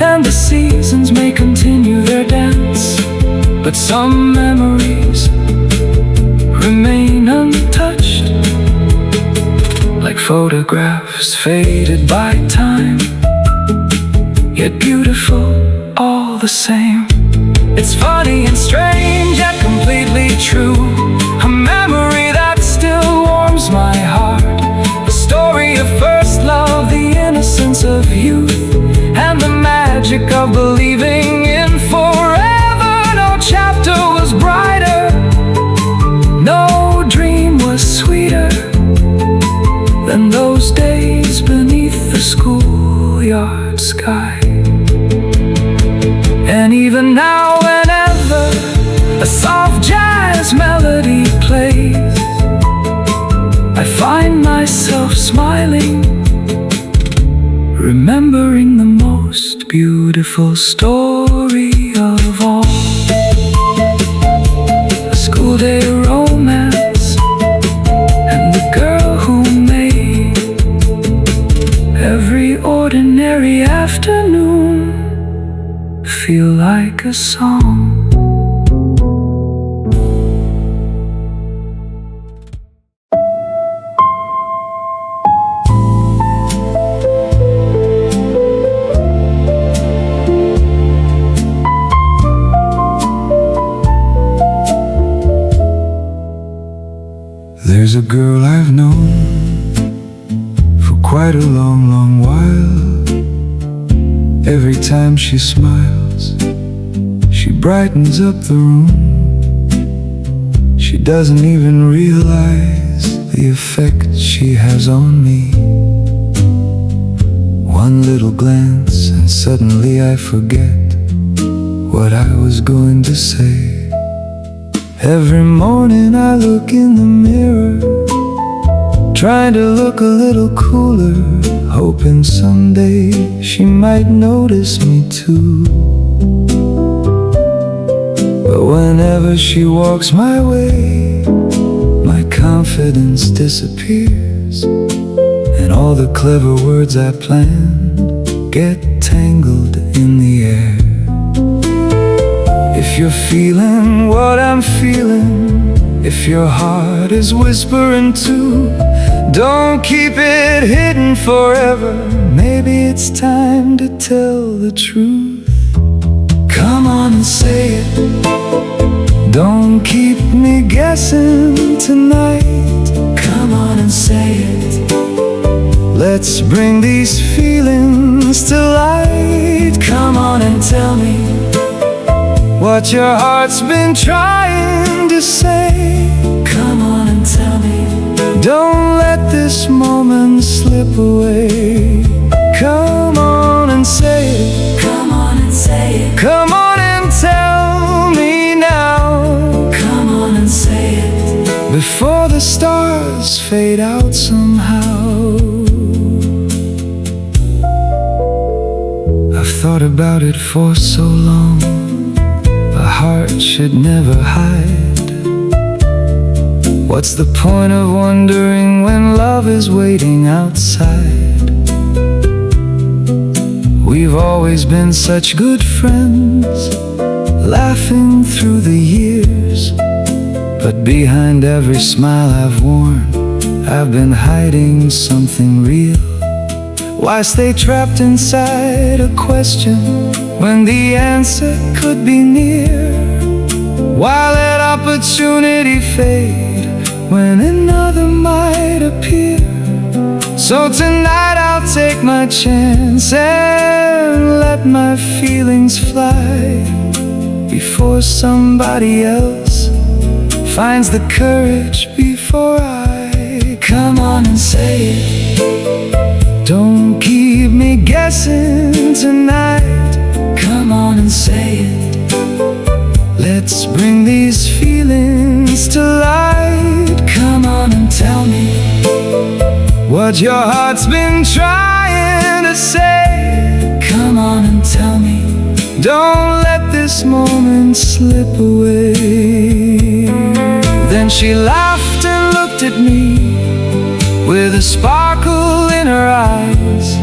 and the seasons may continue their dance, but some memories remain untouched, like photographs faded by time, yet beautiful all the same. It's funny and strange, yet completely true, a memory that still warms my heart. The story of first love, the innocence of youth, and the magic of believing in forever. No chapter was brighter, no dream was sweeter than those days beneath the schoolyard sky. And even now, whenever a soft jazz melody plays, I find myself smiling, remembering the most beautiful story of all, a school day romance, and the girl who made every ordinary afternoon feel like a song. There's a girl I've known for quite a long, long while. Every time she smiles, she brightens up the room. She doesn't even realize the effect she has on me. One little glance and suddenly I forget what I was going to say. Every morning I look in the mirror, trying to look a little cooler, hoping someday she might notice me too. But whenever she walks my way, my confidence disappears, and all the clever words I planned get tangled in the air. If you're feeling what I'm feeling, if your heart is whispering too, don't keep it hidden forever. Maybe it's time to tell the truth. Come on and say it. Don't keep me guessing tonight. Come on and say it. Let's bring these feelings to light. Come on and tell me what your heart's been trying to say. Come on and tell me. Don't let this moment slip away. Come on and say it. Come on and say it. Come on and tell me now. Come on and say it before the stars fade out somehow. I've thought about it for so long. A heart should never hide. What's the point of wondering when love is waiting outside? We've always been such good friends, laughing through the years. But behind every smile I've worn, I've been hiding something real. Why stay trapped inside a question when the answer could be near? Why let opportunity fade when another might appear? So tonight I'll take my chance and let my feelings fly before somebody else finds the courage before I. Come on and say it. me guessing tonight. Come on and say it. Let's bring these feelings to light. Come on and tell me what your heart's been trying to say. Come on and tell me. Don't let this moment slip away. Then she laughed and looked at me with a sparkle in her eyes,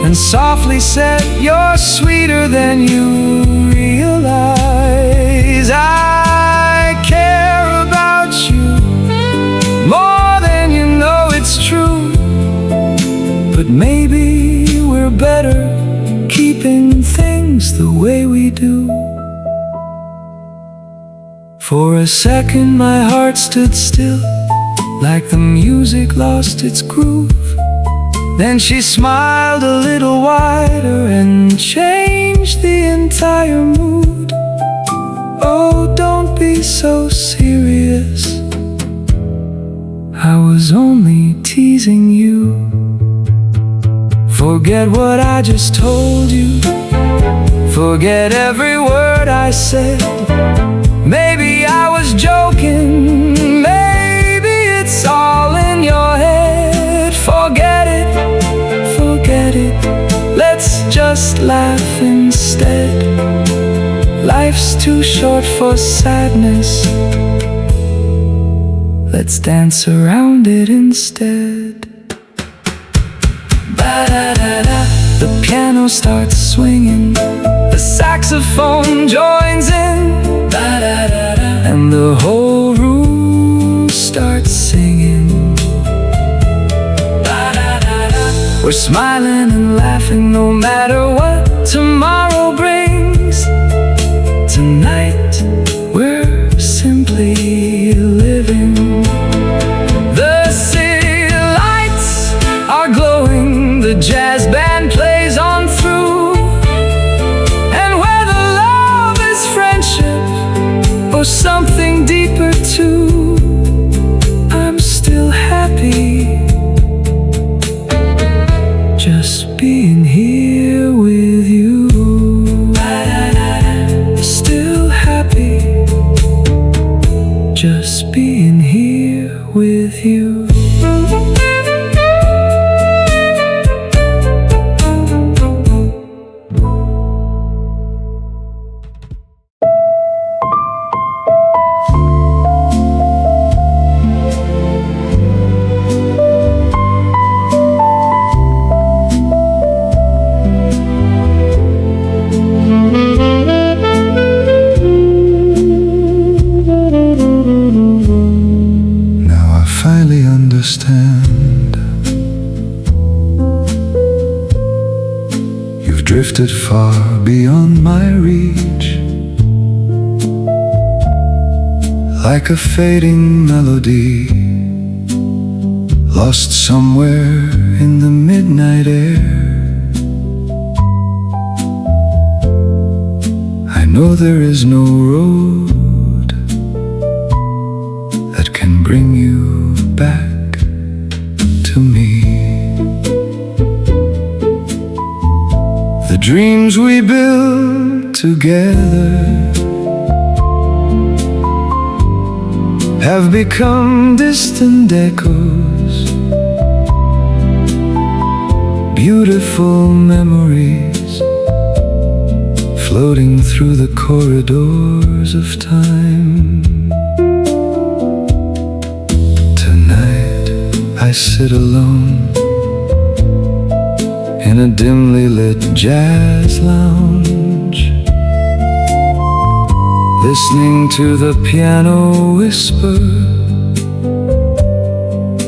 and softly said, "You're sweeter than you realize. I care about you more than you know it's true. But maybe we're better keeping things the way we do." For a second my heart stood still, like the music lost its groove. Then she smiled a little wider and changed the entire mood. "Oh, don't be so serious. I was only teasing you. Forget what I just told you. Forget every word I said. Maybe I was joking. Maybe it's all in your head. Forget it. Forget it. Let's just laugh instead. Life's too short for sadness. Let's dance around it instead. Ba-da-da-da. The piano starts swinging, the saxophone joins in, ba-da-da-da. And the whole room starts singing, ba-da-da-da. We're smiling and laughing no matter what tomorrow brings. Tonight we're simply living. The city lights are glowing, the jazz band plays on through, and whether love is friendship or something deeper too, I'm still happy just being here with you. Still happy just being here with you. Understand, you've drifted far beyond my reach, like a fading melody, lost somewhere in the midnight air. I know there is no road that can bring you back to me. The dreams we built together have become distant echoes, beautiful memories floating through the corridors of time. I sit alone in a dimly lit jazz lounge, listening to the piano whisper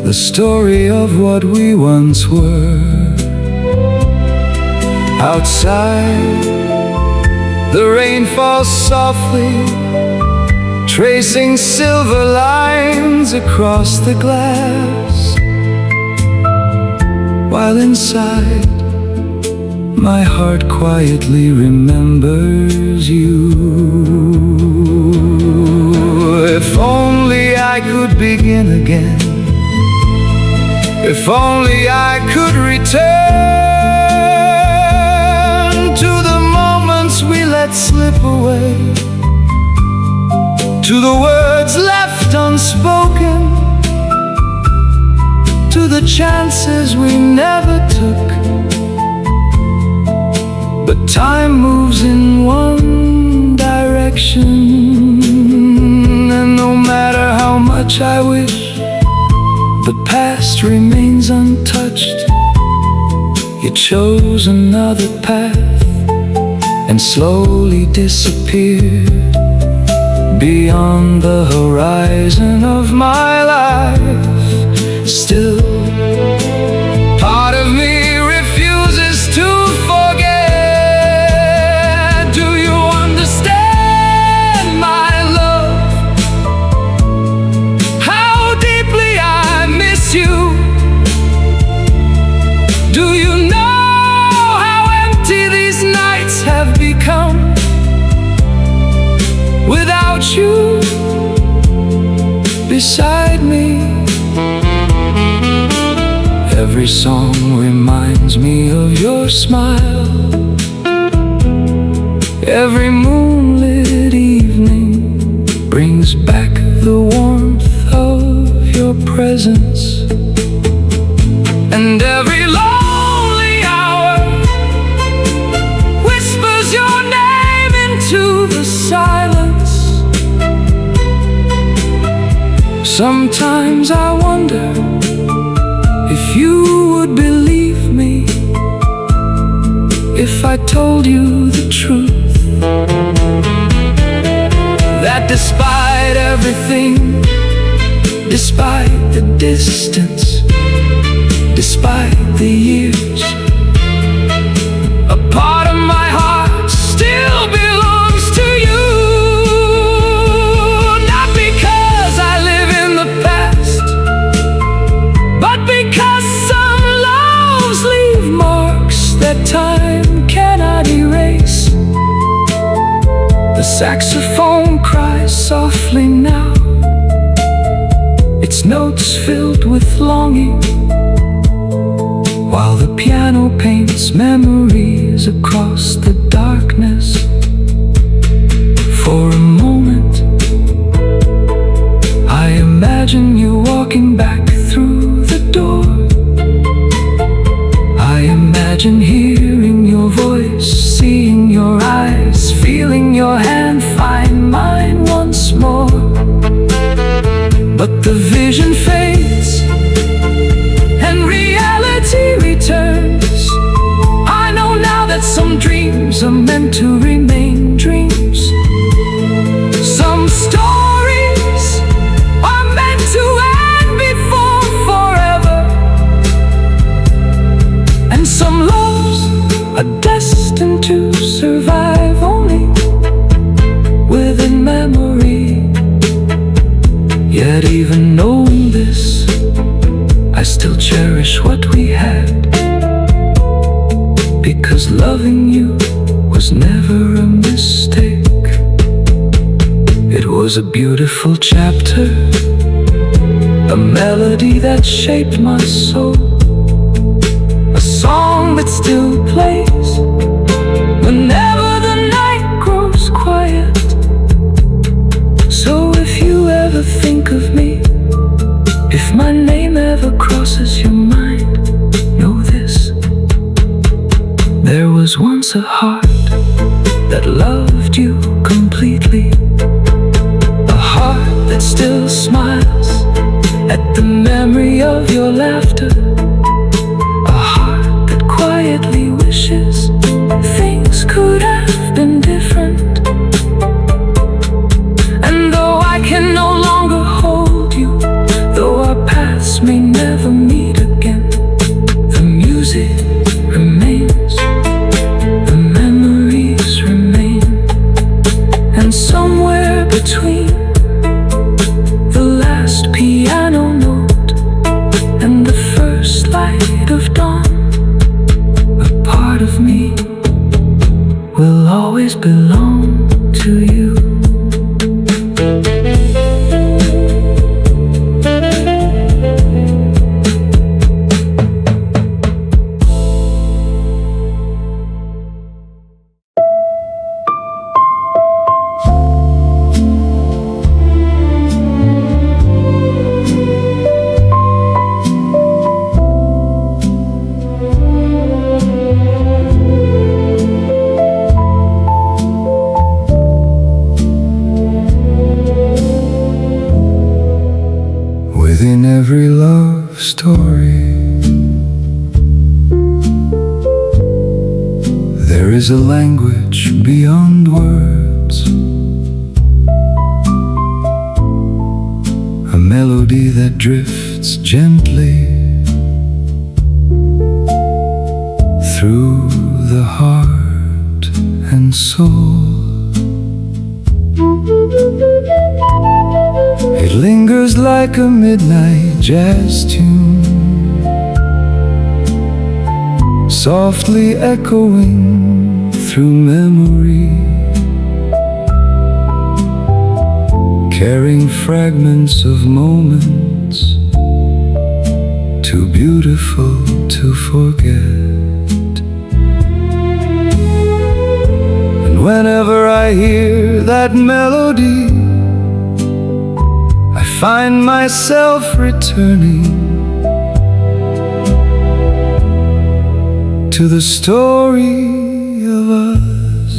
the story of what we once were. Outside, the rain falls softly, tracing silver lines across the glass, while inside, my heart quietly remembers you. If only I could begin again, if only I could return to the words left unspoken, to the chances we never took. But time moves in one direction, and no matter how much I wish, the past remains untouched. You chose another path and slowly disappeared beyond the horizon of my life. Still, part of me refuses to forget. Do you understand my love? How deeply I miss you. Do you know how empty these nights have become without you beside me? Every song reminds me of your smile. Every moonlit evening brings back the warmth of your presence. And every lonely hour whispers your name into the silence. Sometimes I wonder if you would believe me if I told you the truth, that despite everything, despite the distance, despite the years, a part of my heart still belongs to you. Not because I live in the past, but because some loves leave marks that time cannot erase. The saxophone cries softly now, its notes filled with longing, while the piano paints memories across the darkness. For a moment, I imagine you walking back through the door. I imagine hearing your voice, seeing your eyes, feeling your hand find mine once more. But the vision fades and reality returns. I know now that some dreams are meant to remain dreams. Some stories are meant to end before forever, and some loves are destined to survive only within memory. Yet even knowing this, I still cherish what we had, because loving you was never a mistake. It was a beautiful chapter, a melody that shaped my soul, a song that still plays whenever the night grows quiet. So if you ever think of me, if my name ever crosses your mind, know this: there was once a heart that loved you completely, a heart that still smiles at the memory of your laughter, a heart that quietly wishes things could have been different. And though I can no longer hold you, though our paths may never meet again, the music remains, the memories remain. And somewhere between the last piano note and the first light of dawn, a part of me will always belong to you. is a language beyond words, a melody that drifts gently through the heart and soul. It lingers like a midnight jazz tune, softly echoing through memory, carrying fragments of moments too beautiful to forget. And whenever I hear that melody, I find myself returning to the story of us,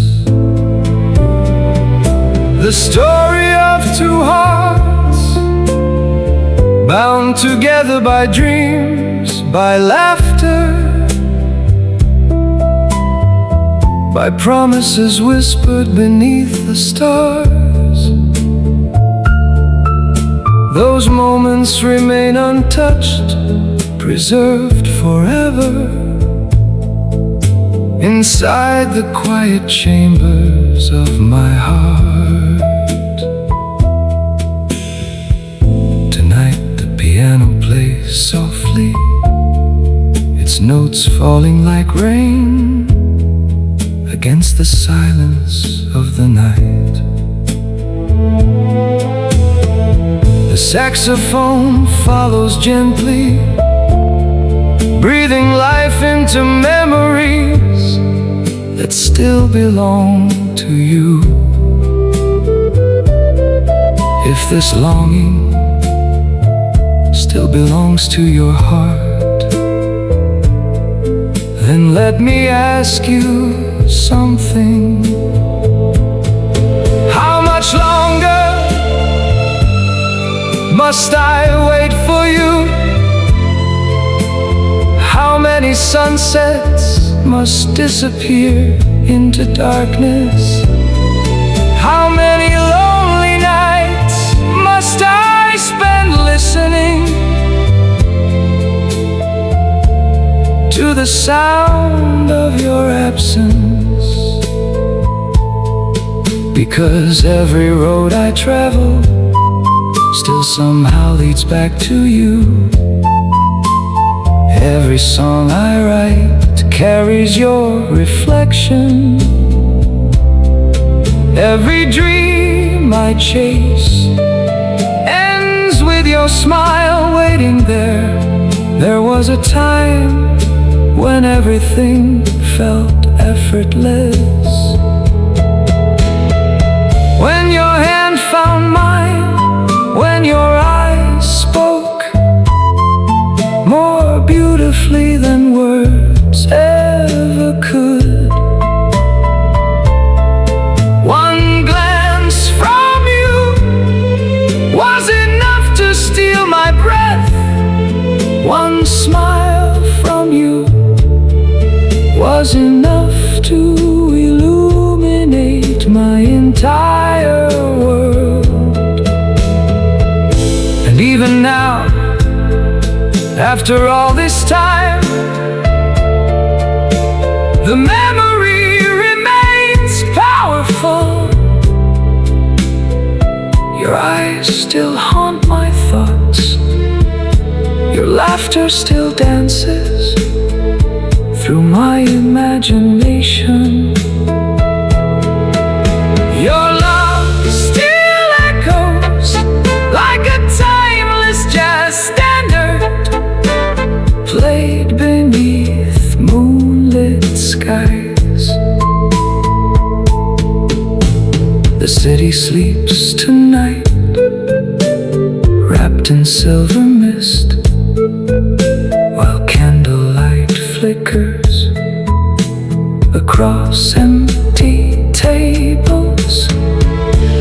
the story of two hearts bound together by dreams, by laughter, by promises whispered beneath the stars. Those moments remain untouched, preserved forever inside the quiet chambers of my heart. Tonight the piano plays softly, its notes falling like rain against the silence of the night. The saxophone follows gently, breathing life into memories that still belong to you. If this longing still belongs to your heart, then let me ask you something. How much longer must I wait for you? How many sunsets must disappear into darkness? How many lonely nights must I spend listening to the sound of your absence? Because every road I travel still somehow leads back to you. Every song I write carries your reflection. Every dream I chase ends with your smile waiting there. There was a time when everything felt effortless, when your hand found mine, when your eyes spoke more beautifully than words ever could. One glance from you was enough to steal my breath. One smile from you was enough to illuminate my entire world. And even now, after all this time, the memory remains powerful. Your eyes still haunt my thoughts. Your laughter still dances through my imagination. Your love still echoes like a timeless jazz standard, played beneath moonlit skies. The city sleeps tonight, wrapped in silver mist, while candlelight flickers across empty tables.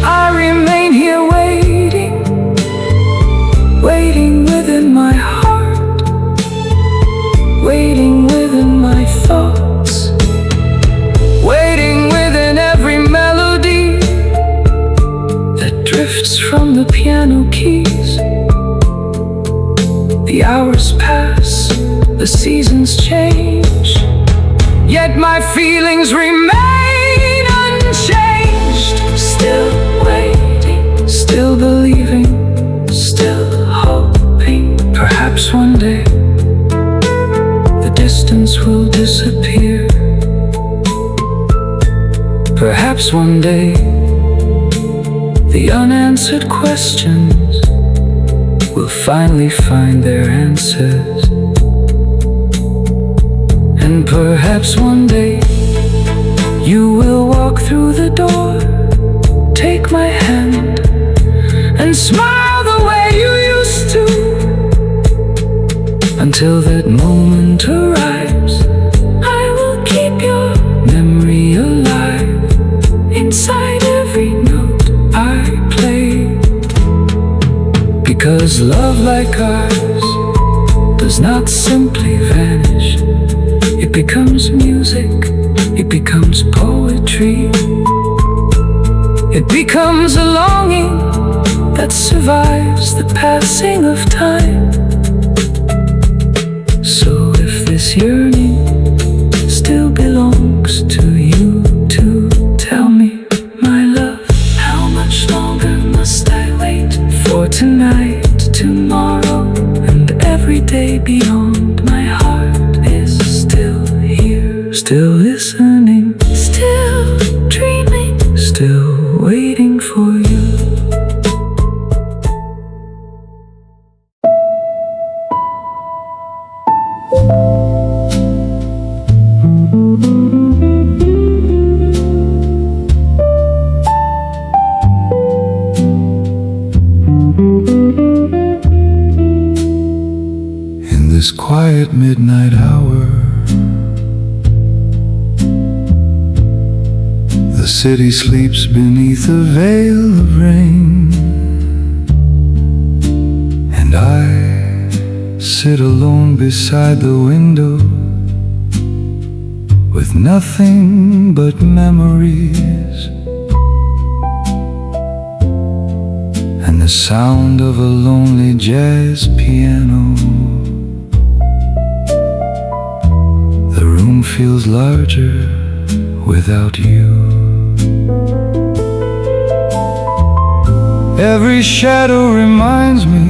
I remain here waiting, waiting within my heart, waiting within my thoughts, The hours pass, the seasons change, yet my feelings remain unchanged. Still waiting, still believing, still hoping. Perhaps one day the distance will disappear. Perhaps one day the unanswered questions will finally find their answers. And perhaps one day you will walk through the door, take my hand, and smile the way you used to. Until that moment arrives, I will keep your memory alive inside every note I play. Because love like ours does not simply vanish. It becomes music, it becomes poetry. It becomes a longing that survives the passing of time. So if this yearning still belongs to you too, tell me, my love, how much longer must I wait for tonight, tomorrow, and every day beyond? My heart is still here, still listening, still dreaming, still waiting for you. In this quiet midnight hour, the city sleeps beneath a veil of rain, and I sit alone beside the window with nothing but memories and the sound of a lonely jazz piano. The room feels larger without you. Every shadow reminds me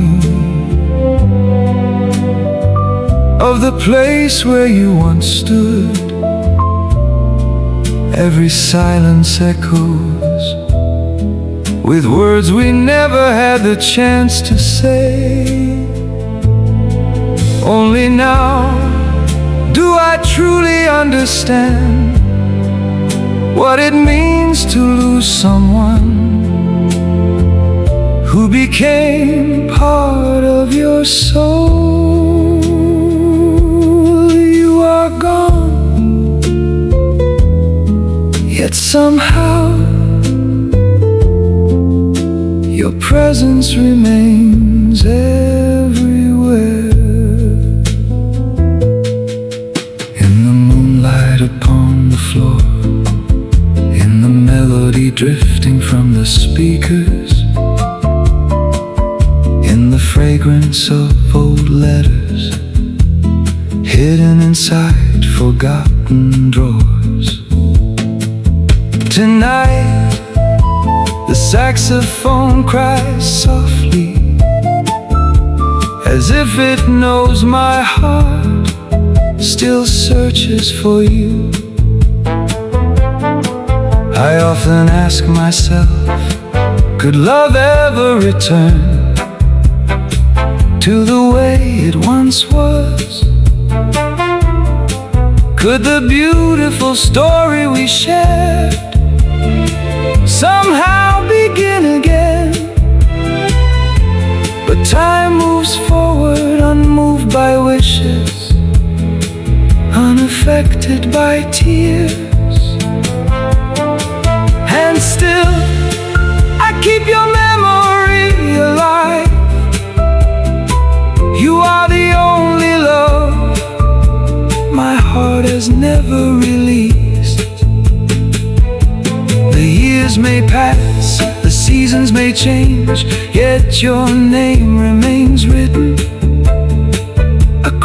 of the place where you once stood. Every silence echoes with words we never had the chance to say. Only now do I truly understand what it means to lose someone who became part of your soul. You are gone, yet somehow your presence remains everywhere. In the moonlight upon the floor, in the melody drifting from the speakers, in the fragrance of old letters hidden inside forgotten drawers. Tonight the saxophone cries softly, as if it knows my heart still searches for you. I often ask myself, could love ever return to the way it once was? Could the beautiful story we shared somehow begin again? But time moves forward, unmoved by wishes, unaffected by tears. And still I keep your memory alive. You are the only love my heart has never released. The years may pass, the seasons may change, yet your name remains written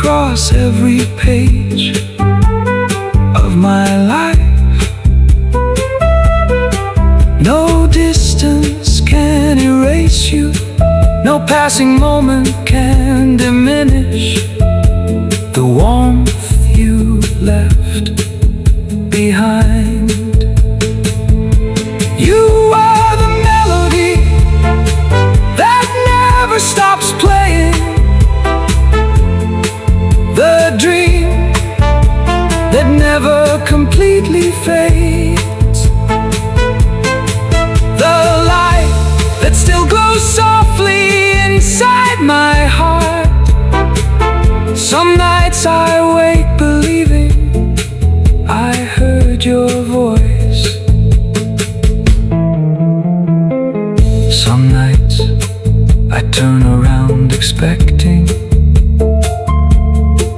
across every page of my life. No distance can erase you, no passing moment can diminish the warmth you left behind. You are the melody that never stops playing, the dream that never completely fades, the light that still glows softly inside my heart. Some nights I wake believing I heard your voice. Some nights I turn around expecting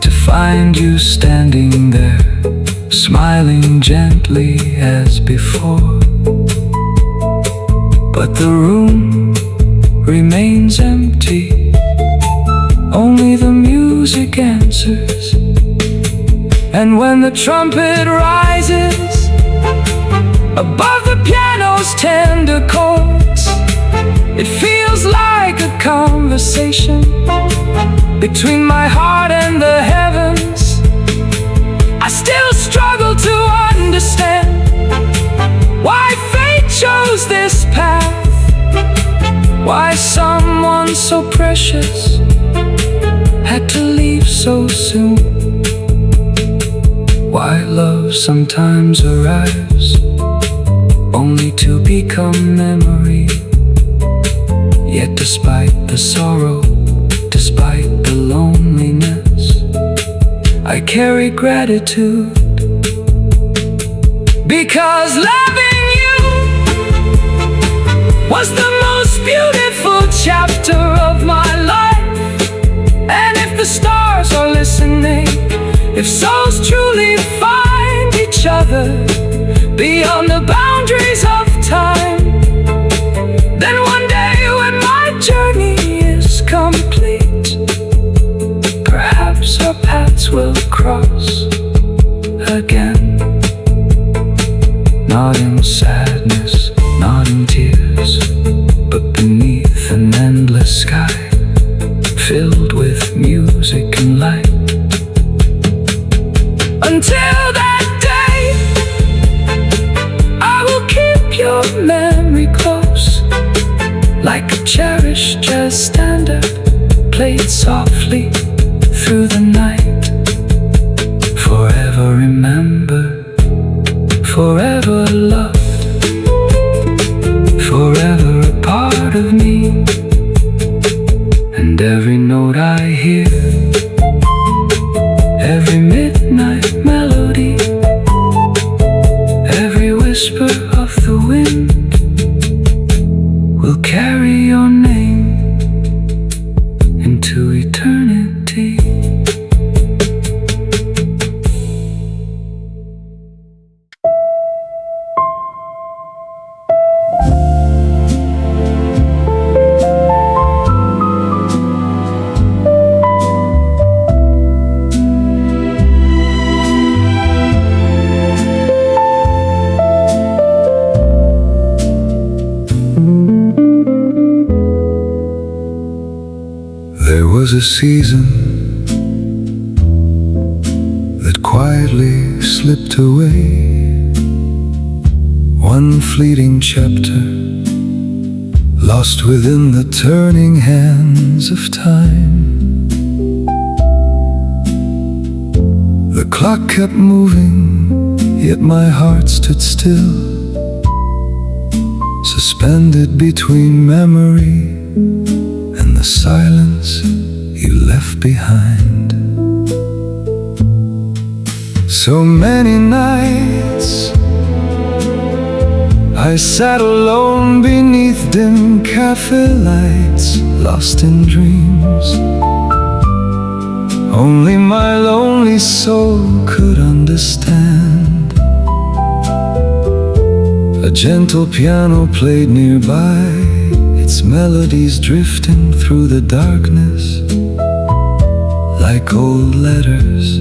to find you standing there, smiling gently as before. But the room remains empty, only the music answers. And when the trumpet rises above the piano's tender chords, it feels like a conversation between my heart and the heavens. I still struggle to understand why fate chose this path, why someone so precious had to leave so soon, why love sometimes arrives only to become memory. Yet despite the sorrow, despite the loneliness, I carry gratitude, because loving you was the most beautiful chapter of my life. And if the stars are listening, if souls truly find each other beyond the boundaries of time, then one day when my journey is complete, perhaps our paths will cross again. Not in sadness, not in tears, but beneath an endless sky filled with music and light. Until that day, I will keep your memory close, like a cherished jazz standard played softly through the night. Forever remembered, forever loved, forever a part of me. And every note I hear, every midnight melody, every whisper of the wind will carry your name into eternity. There was a season that quietly slipped away, one fleeting chapter lost within the turning hands of time. The clock kept moving, yet my heart stood still, suspended between memory and the silence you left behind. So many nights I sat alone beneath dim cafe lights, lost in dreams. Only my lonely soul could understand. A gentle piano played nearby, its melodies drifting through the darkness like old letters,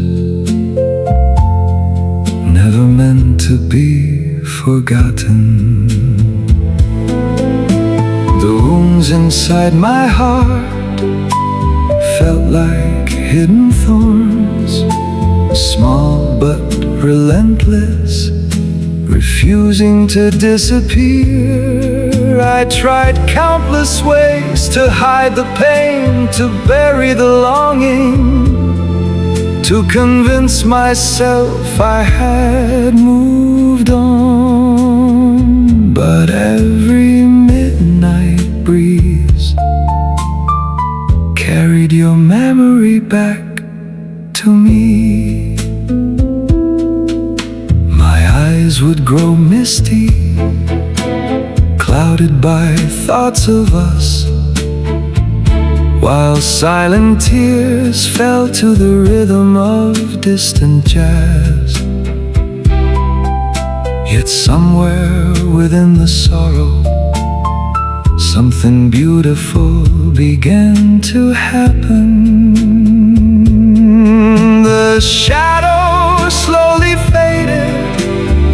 never meant to be forgotten. The wounds inside my heart felt like hidden thorns, small but relentless, refusing to disappear. I tried countless ways to hide the pain, to bury the longing, to convince myself I had moved on. But every midnight breeze carried your memory back to me. My eyes would grow misty, clouded by thoughts of us, while silent tears fell to the rhythm of distant jazz. Yet somewhere within the sorrow, something beautiful began to happen. The shadows slowly faded,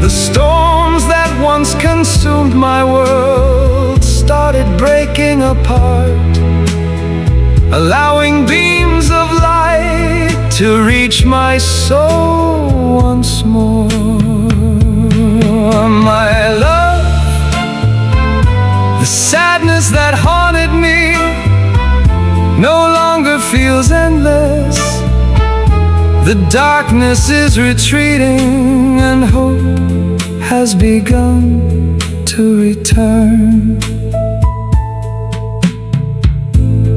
the storms that once consumed my world started breaking apart, allowing beams of light to reach my soul once more. My love, the sadness that haunted me no longer feels endless. The darkness is retreating and hope has begun to return.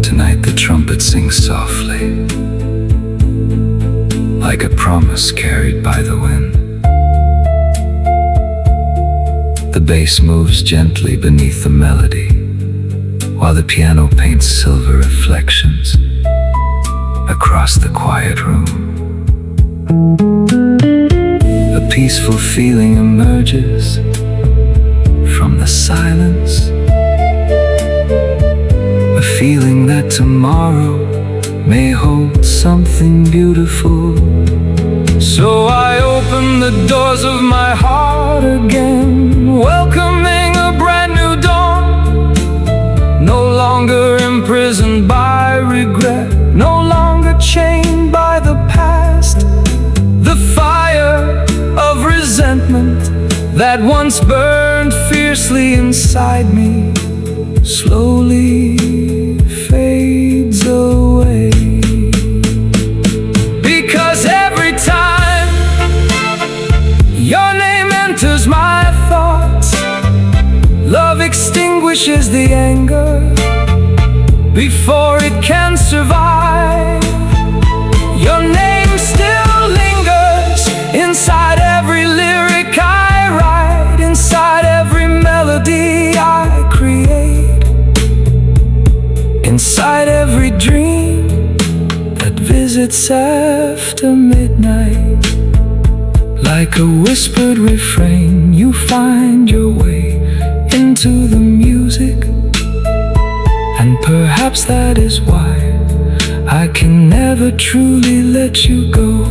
Tonight the trumpet sings softly, like a promise carried by the wind. The bass moves gently beneath the melody, while the piano paints silver reflections across the quiet room. A peaceful feeling emerges from the silence, a feeling that tomorrow may hold something beautiful. So I open the doors of my heart again, welcoming a brand new dawn. No longer imprisoned by regret, no longer chained by the past. The fire of resentment that once burned fiercely inside me slowly fades away. Because every time your name enters my thoughts, love extinguishes the anger before it can survive. Your name still lingers inside every lyric I write, inside every melody I create, inside every dream that visits after midnight. Like a whispered refrain, you find your way into the music, and perhaps that is why I can never truly let you go.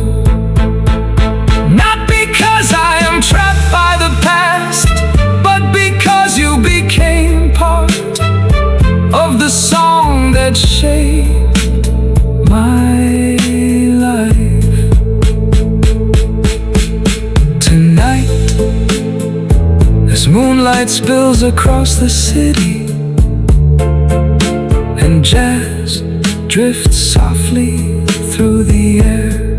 Not because I am trapped by the past, but because you became part of the song that shaped my life. Tonight, as moonlight spills across the city and jazz drifts softly through the air,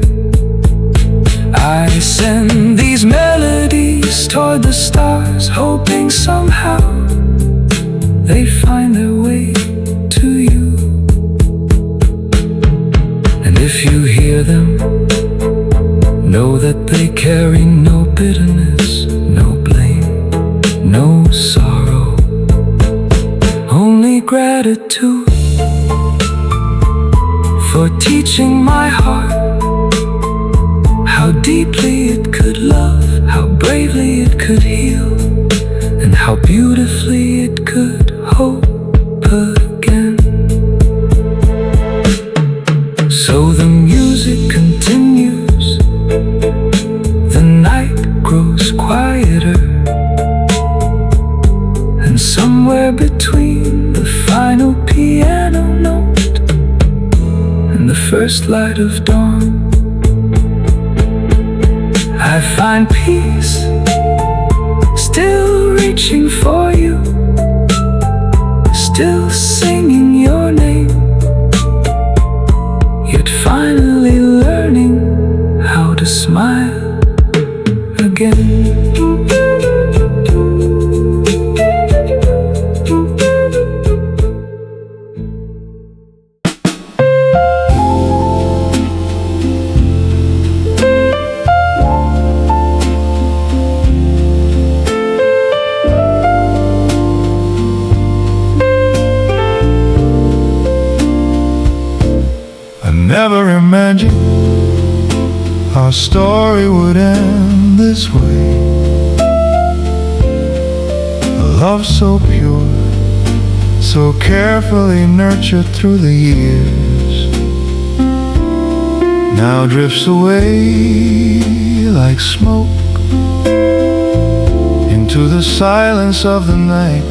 I send these melodies toward the stars, hoping somehow they find their way to you. And if you hear them, know that they carry no bitterness, no blame, no sorrow, only gratitude for teaching my heart how deeply it could love, how bravely it could heal, and how beautifully it could hope again. So the music Somewhere between the final piano note and the first light of dawn, I find peace, still reaching for you, still singing your name, yet finally learning how to smile again. Never imagined our story would end this way. A love so pure, so carefully nurtured through the years, now drifts away like smoke into the silence of the night.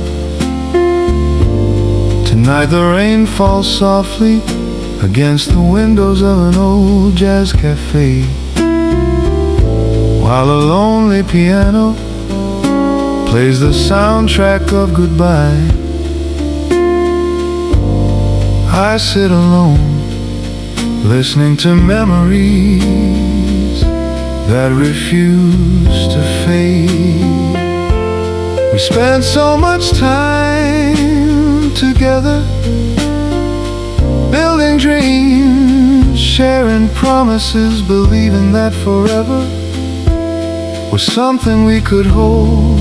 Tonight the rain falls softly against the windows of an old jazz cafe, while a lonely piano plays the soundtrack of goodbye. I sit alone, listening to memories that refuse to fade. We spent so much time together, building dreams, sharing promises, believing that forever was something we could hold.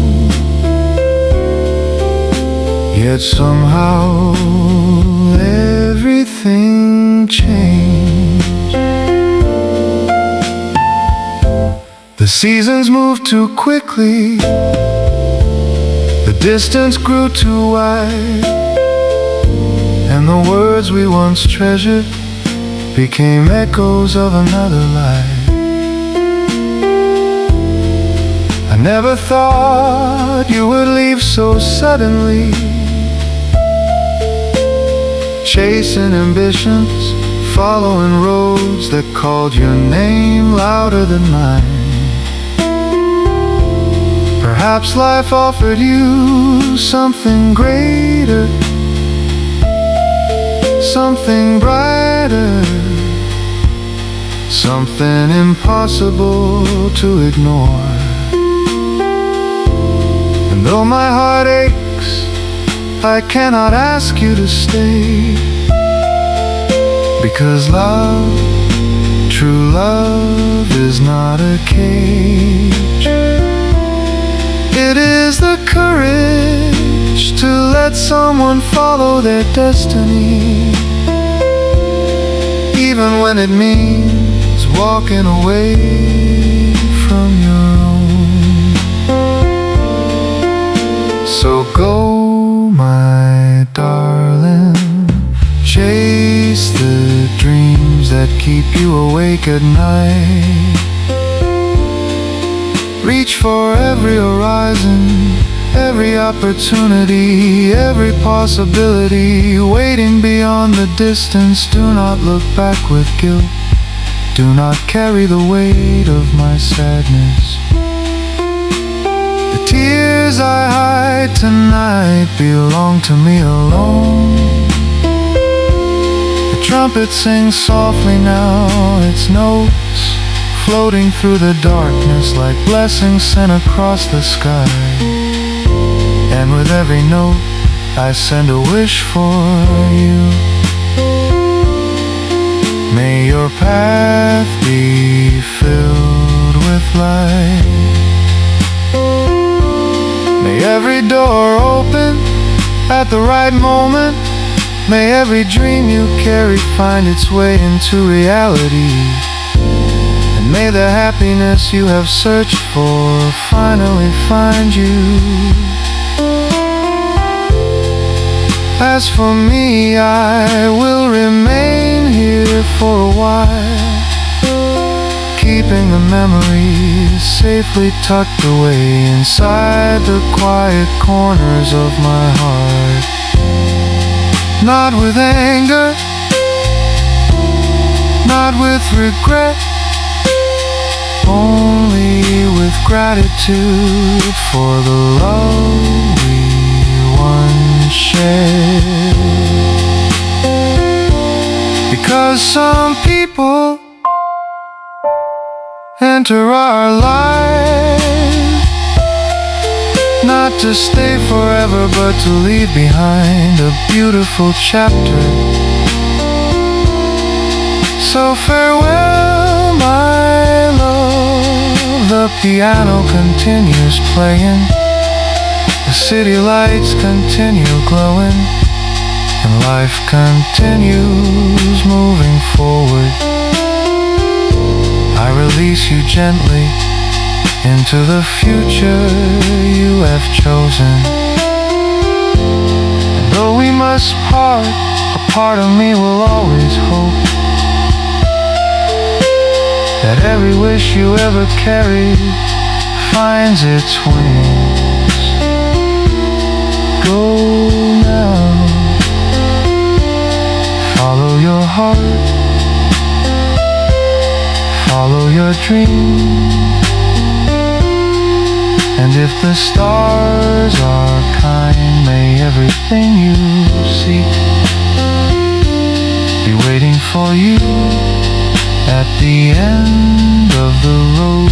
Yet somehow everything changed. The seasons moved too quickly, the distance grew too wide, and the words we once treasured became echoes of another life. I never thought you would leave so suddenly, chasing ambitions, following roads that called your name louder than mine. Perhaps life offered you something greater, something brighter, something impossible to ignore. And though my heart aches, I cannot ask you to stay, because love, true love, is not a cage. It is the courage to let someone follow their destiny, even when it means walking away from your own. So go, my darling, chase the dreams that keep you awake at night. Reach for every horizon, every opportunity, every possibility waiting beyond the distance. Do not look back with guilt, do not carry the weight of my sadness. The tears I hide tonight belong to me alone. The trumpet sings softly now, its notes floating through the darkness like blessings sent across the sky. And with every note I send a wish for you. May your path be filled with light. May every door open at the right moment. May every dream you carry find its way into reality. And may the happiness you have searched for finally find you. As for me, I will remain here for a while, keep keeping the memories safely tucked away inside the quiet corners of my heart. Not with anger, not with regret, only with gratitude for the love we once shared. Because some people enter our life not to stay forever, but to leave behind a beautiful chapter. So farewell, my love. The piano continues playing, the city lights continue glowing, and life continues moving forward. I release you gently into the future you have chosen. And though we must part, a part of me will always hope that every wish you ever carried finds its wings. Go now, follow your heart, follow your dream. And if the stars are kind, may everything you seek be waiting for you at the end of the road.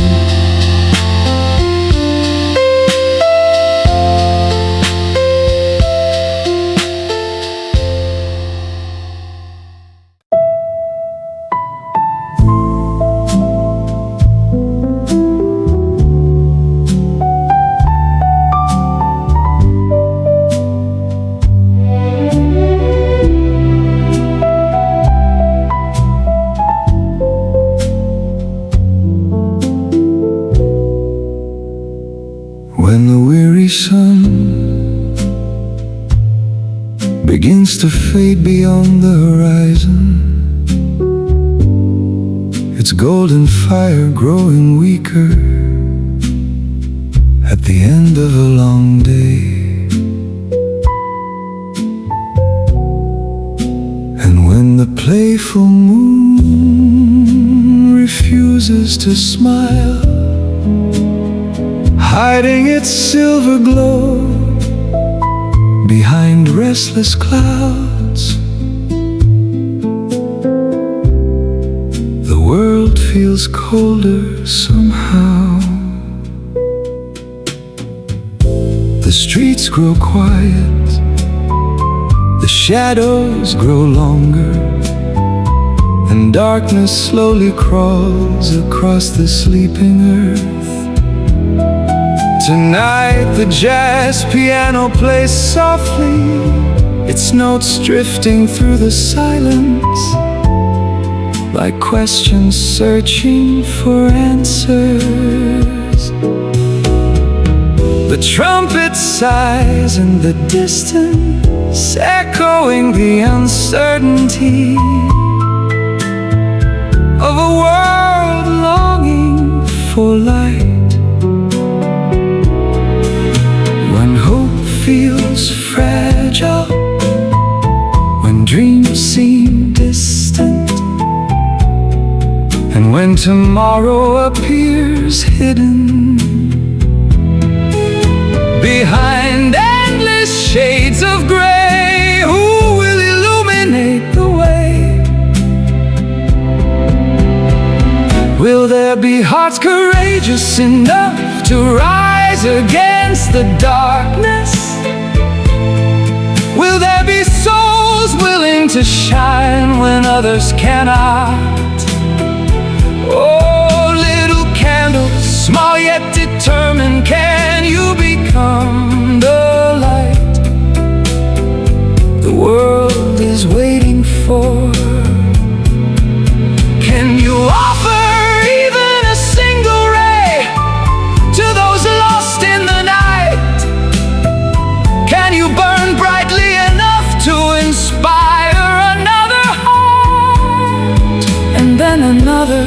When the weary sun begins to fade beyond the horizon, its golden fire growing weaker at the end of a long day, and when the playful moon refuses to smile, hiding its silver glow behind restless clouds, the world feels colder somehow. The streets grow quiet, the shadows grow longer, and darkness slowly crawls across the sleeping earth. Tonight the jazz piano plays softly, its notes drifting through the silence, like questions searching for answers. The trumpet sighs in the distance, echoing the uncertainty of a world longing for light. Feels fragile, when dreams seem distant, and when tomorrow appears hidden behind endless shades of gray. Who will illuminate the way? Will there be hearts courageous enough to rise against the darkness? Will there be souls willing to shine when others cannot? Oh, little candle, small yet determined, can you become the light the world is waiting for? Can you offer even a single ray to those lost in the night? Can you burn brightly enough to inspire another heart, and then another,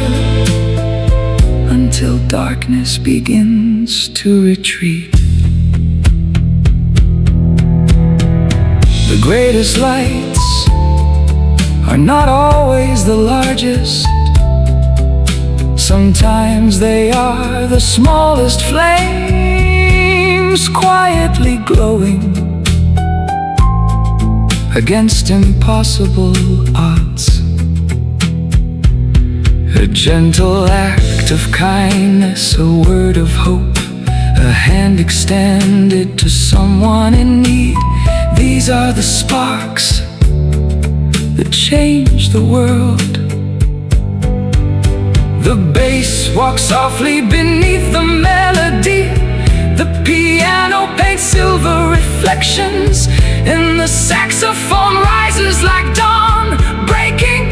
darkness begins to retreat. The greatest lights are not always the largest. Sometimes they are the smallest flames, quietly glowing against impossible odds. A gentle act of kindness, a word of hope, a hand extended to someone in need. These are the sparks that change the world. The bass walks softly beneath the melody. The piano paints silver reflections, and the saxophone rises like dawn, breaking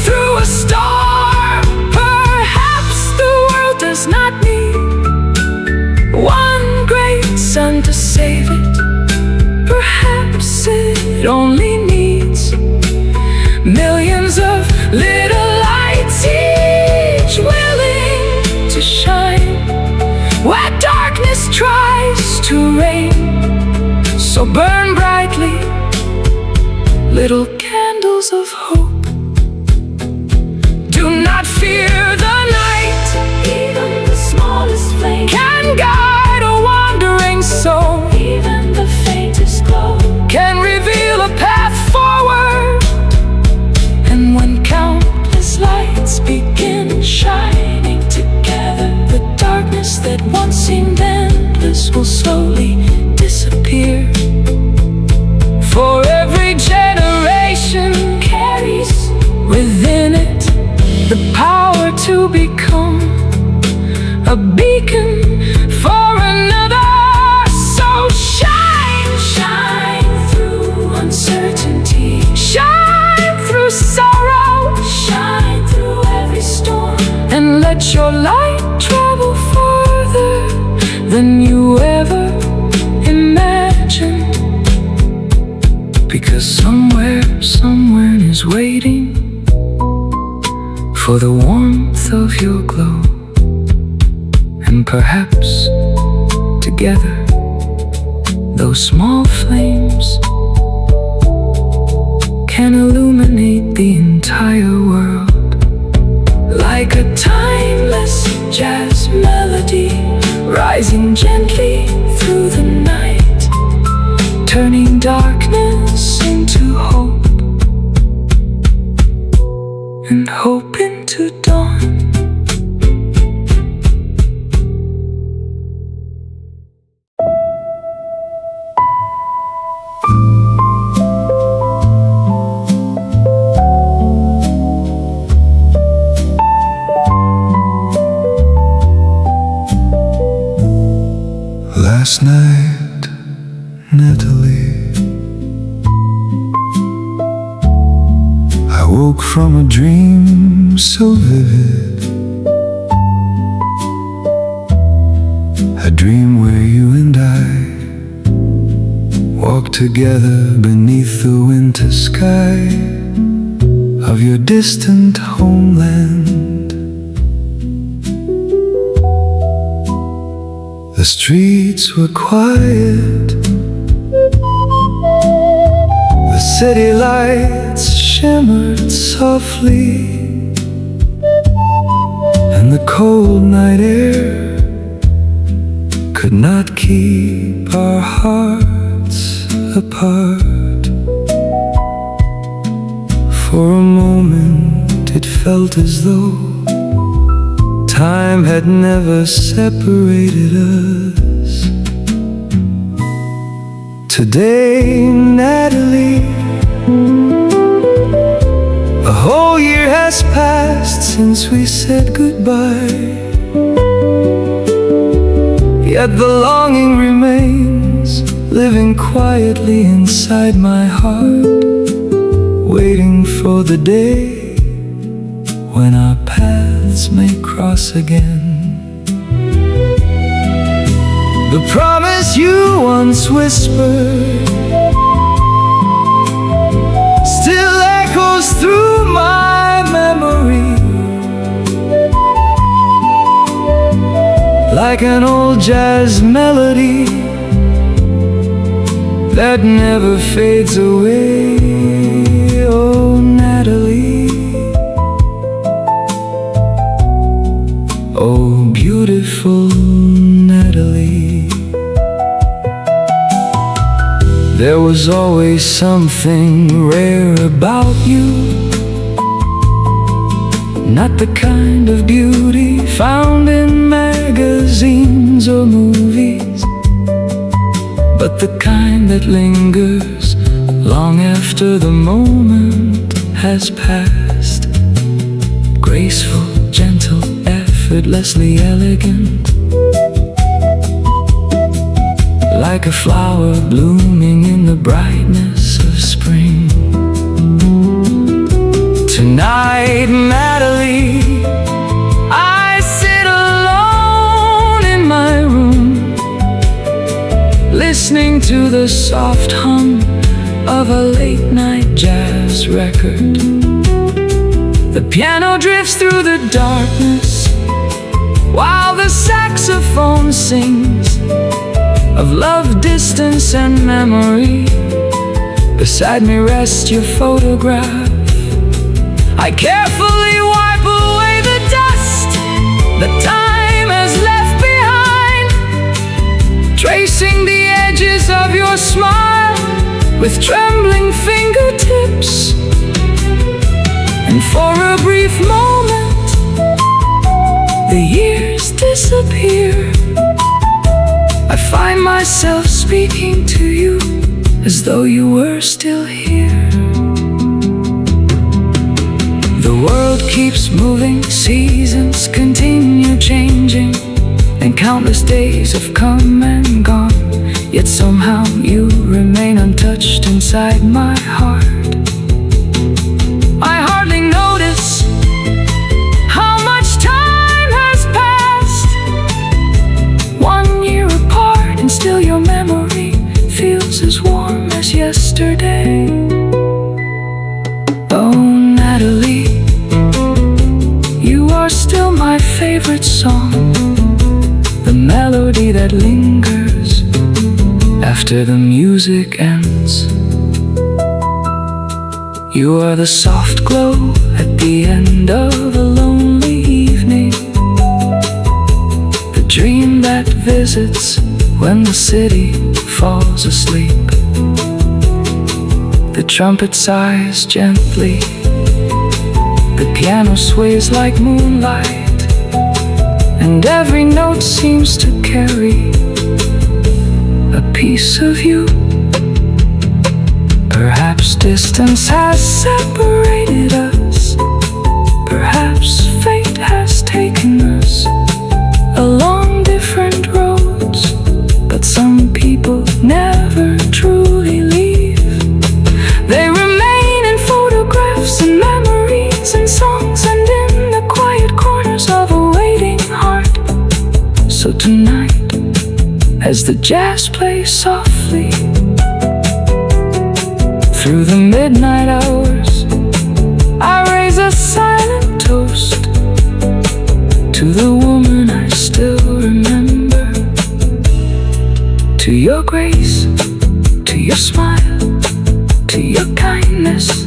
through a storm. Perhaps the world does not need one great sun to save it. Perhaps it only needs millions of little lights, each willing to shine where darkness tries to reign. So burn brightly, little candles of hope. Do not fear the night. Even the smallest flame can guide a wandering soul. Even the faintest glow can reveal a path forward. And when countless lights begin shining together, the darkness that once seemed endless will slowly disappear. For every generation carries within it the power to become a beacon for another. So shine, shine through uncertainty, shine through sorrow, shine through every storm, and let your light travel farther than you ever imagined. Because somewhere, someone is waiting for the warmth of your glow. And perhaps together, those small flames can illuminate the entire world. Like a timeless jazz melody, rising gently through the night, turning darkness into hope, and hope into dawn. Last night, Natalie, I woke from a dream so vivid, a dream where you and I walked together beneath the winter sky of your distant homeland. The streets were quiet, the city lights shimmered softly, and the cold night air could not keep our hearts apart. For a moment it felt as though time had never separated us. Today, Natalie, a whole year has passed since we said goodbye. Yet the longing remains, living quietly inside my heart, waiting for the day when our paths may cross again. The promise you once whispered still echoes through my memory. like an old jazz melody that never fades away. Oh, Natalie, oh, beautiful Natalie. There was always something rare about you, not the kind of beauty found in magazines or movies, but the kind that lingers long after the moment has passed. Graceful, gentle, effortlessly elegant, like a flower blooming in the brightness of spring. Tonight, Natalie, I sit alone in my room, listening to the soft hum of a late-night jazz record. The piano drifts through the darkness while the saxophone sings of love, distance, and memory. Beside me rests your photograph. I carefully wipe away the dust that time has left behind, tracing the edges of your smile with trembling fingertips. And for a brief moment, the years disappear. I find myself speaking to you as though you were still here. The world keeps moving, seasons continue changing, and countless days have come and gone, yet somehow you remain untouched inside my heart. I hardly notice how much time has passed. 1 year apart, and still your memory feels as warm as yesterday. Oh, Natalie, you are still my favorite song, the melody that lingers after the music ends. You are the soft glow at the end of a lonely evening, the dream that visits when the city falls asleep. The trumpet sighs gently, the piano sways like moonlight, and every note seems to carry a piece of you. Perhaps distance has separated us, perhaps fate has taken us along different roads, but some people never truly leave. They remain in photographs and memories and songs and in the quiet corners of a waiting heart. So tonight, as the jazz plays softly through the midnight hours, I raise a silent toast to the woman I still remember, to your grace, to your smile, to your kindness,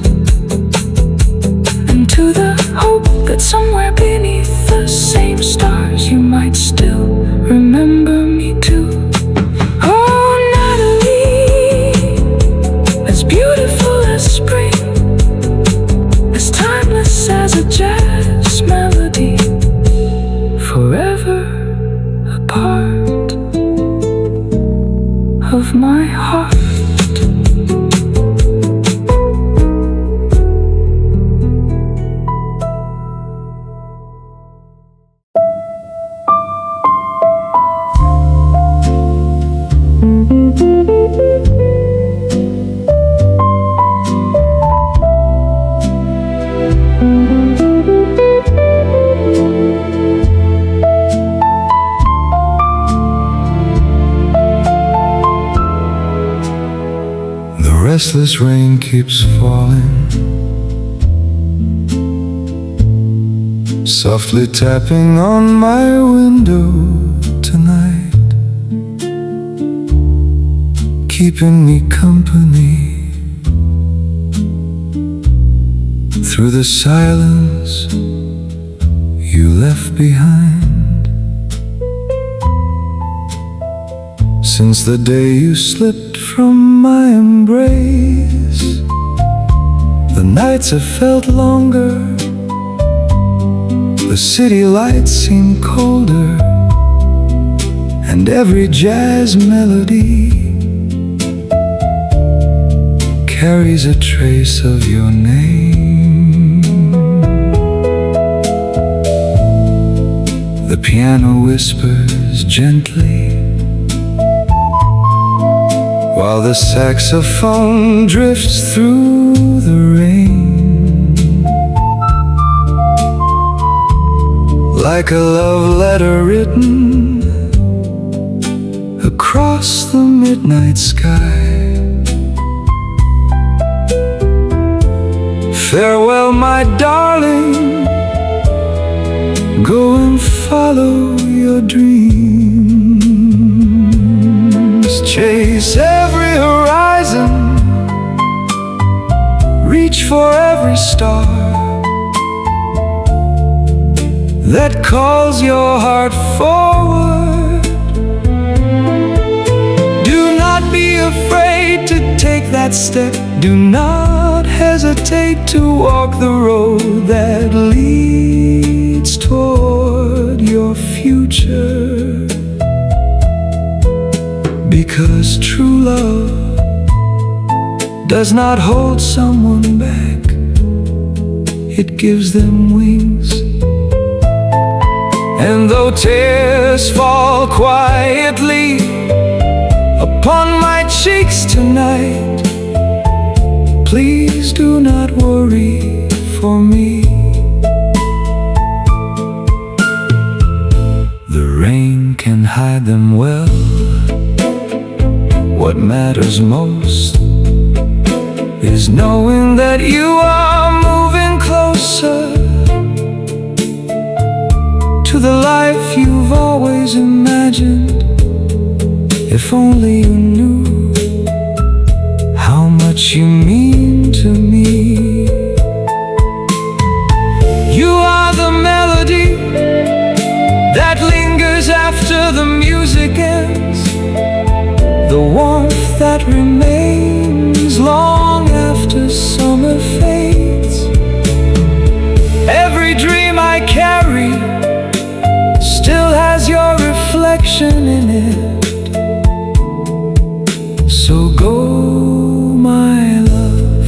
and to the hope that somewhere beneath the same stars you might still remember me too. Oh, Natalie, as beautiful as spring, as timeless as a jazz melody, forever a part of my heart. Restless rain keeps falling, softly tapping on my window tonight, keeping me company through the silence you left behind. Since the day you slipped from my embrace, the nights have felt longer, the city lights seem colder, and every jazz melody carries a trace of your name. The piano whispers gently, while the saxophone drifts through the rain, like a love letter written across the midnight sky. Farewell, my darling, go and follow your dreams. Chase every horizon, reach for every star that calls your heart forward. Do not be afraid to take that step. Do not hesitate to walk the road that leads toward your future. Because true love does not hold someone back, it gives them wings. And though tears fall quietly upon my cheeks tonight, please do not worry for me. The rain can hide them well. What matters most is knowing that you are moving closer to the life you've always imagined. If only you knew how much you mean to me. You are the melody that lingers after the music ends, the warmth that remains long after summer fades. Every dream I carry still has your reflection in it. So go, my love,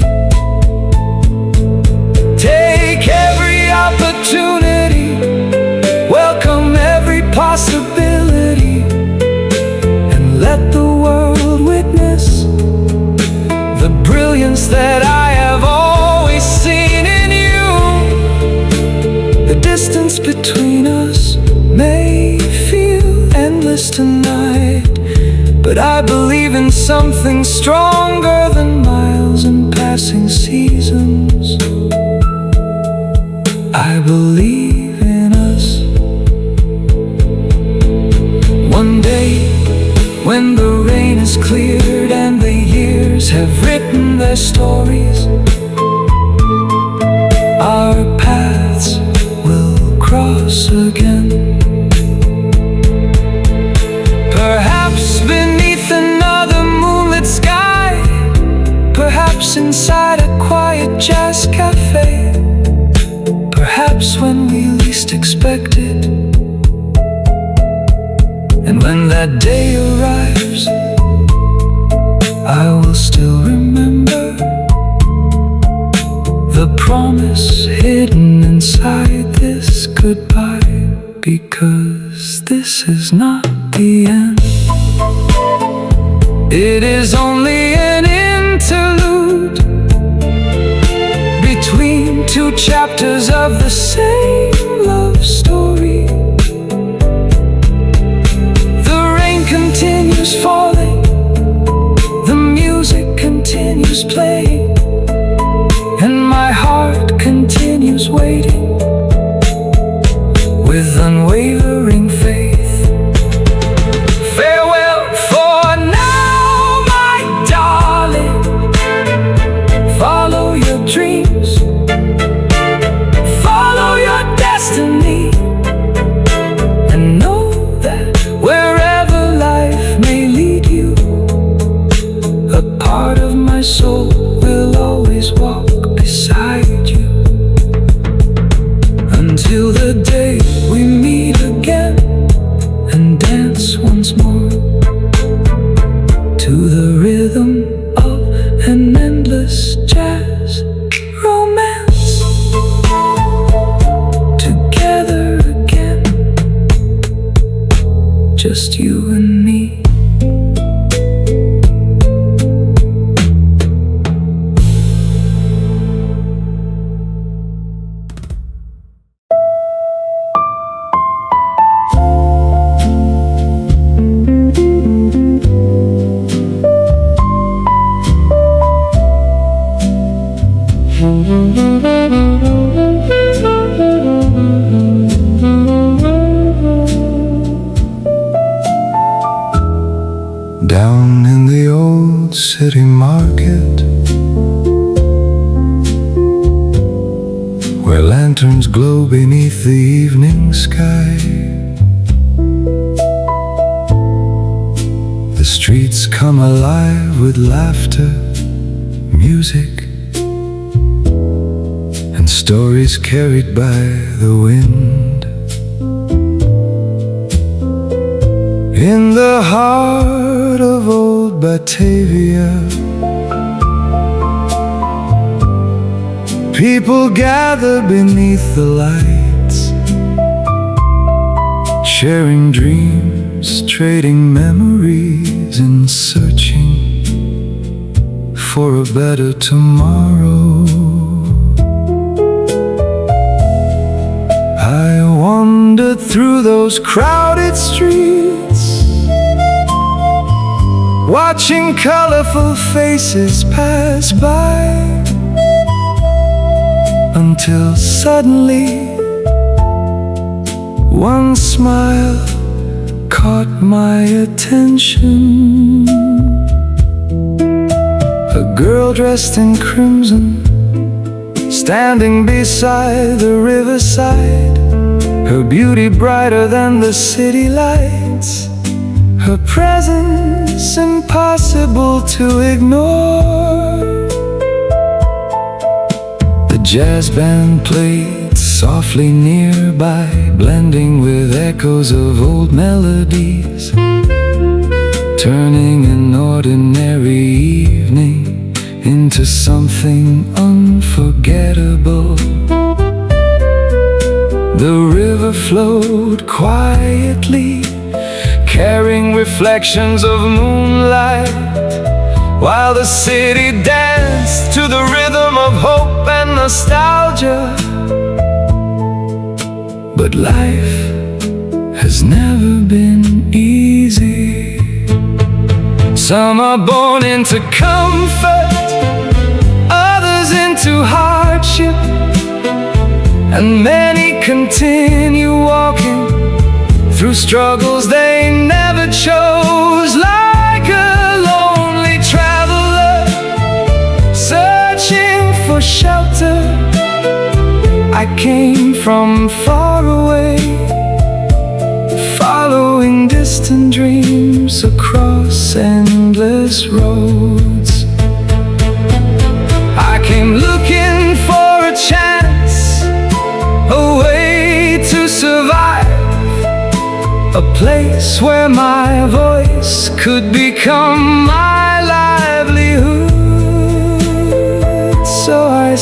take every opportunity, welcome every possibility, and let the world witness the brilliance that I have always seen in you. The distance between us may feel endless tonight, but I believe in something stronger than miles and passing seasons. I believe in us. One day, when the rain is cleared and the years have written their stories, our paths will cross again. Perhaps beneath another moonlit sky, perhaps inside a quiet jazz cafe, perhaps when we least expect it. And when that day arrives, I will still remember the promise hidden inside this goodbye, because this is not the end. It is only an interlude between two chapters of the same love story. The rain continues falling, the music continues playing, and my heart continues waiting part of my soul will always walk beside you until the day we meet again and dance once more to the rhythm of an endless jazz romance. Together again, just you and me. Down in the old city market, where lanterns glow beneath the evening sky, the streets come alive with laughter, music, and stories carried by the wind. In the heart of old Batavia, people gather beneath the lights, sharing dreams, trading memories, and searching for a better tomorrow. I wandered through those crowded streets, watching colorful faces pass by, until suddenly one smile caught my attention. A girl dressed in crimson, standing beside the riverside, her beauty brighter than the city lights, her presence impossible to ignore. The jazz band played softly nearby, blending with echoes of old melodies, turning an ordinary evening into something unforgettable. The river flowed quietly, carrying reflections of moonlight, while the city danced to the rhythm of hope and nostalgia. But life has never been easy. Some are born into comfort, others into hardship, and many continue walking through struggles they never chose. Like a lonely traveler searching for shelter, I came from far away, following distant dreams across endless roads. I came looking for a chance, a way to survive, a place where my voice could become my livelihood. So I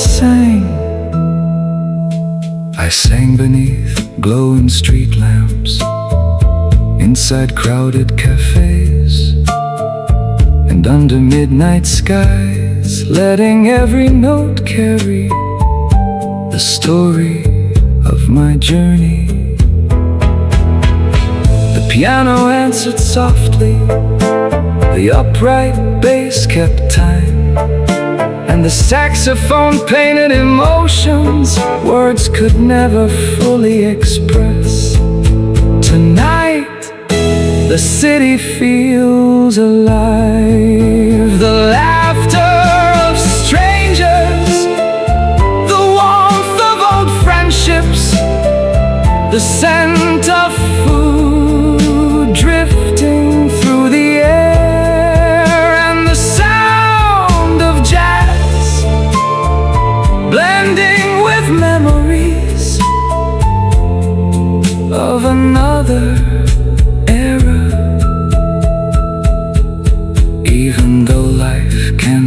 sang beneath glowing street lamps, inside crowded cafés, and under midnight skies, letting every note carry the story of my journey. The piano answered softly, the upright bass kept time, and the saxophone painted emotions words could never fully express. Tonight, the city feels alive. The laughter of strangers, the warmth of old friendships, the scent of food drifting through the air, and the sound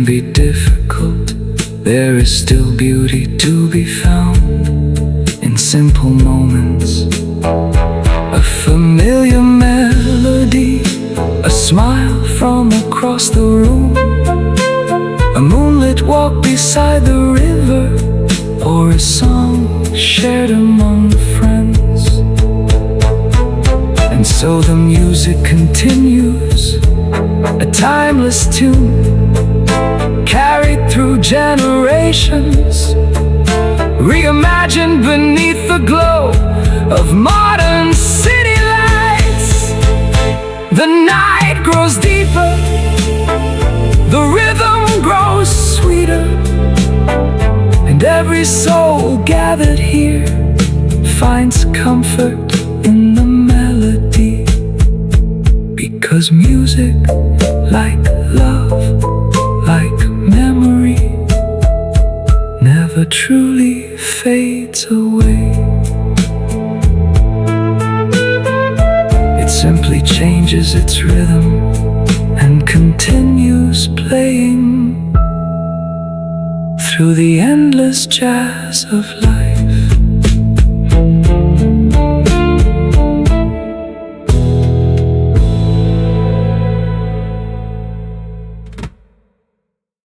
be difficult, there is still beauty to be found in simple moments. A familiar melody, a smile from across the room, a moonlit walk beside the river, or a song shared among friends. And so the music continues, a timeless tune carried through generations, reimagined beneath the glow of modern city lights. The night grows deeper, the rhythm grows sweeter, and every soul gathered here finds comfort in the melody. Because music, like love, like memory, never truly fades away. It simply changes its rhythm and continues playing through the endless jazz of life.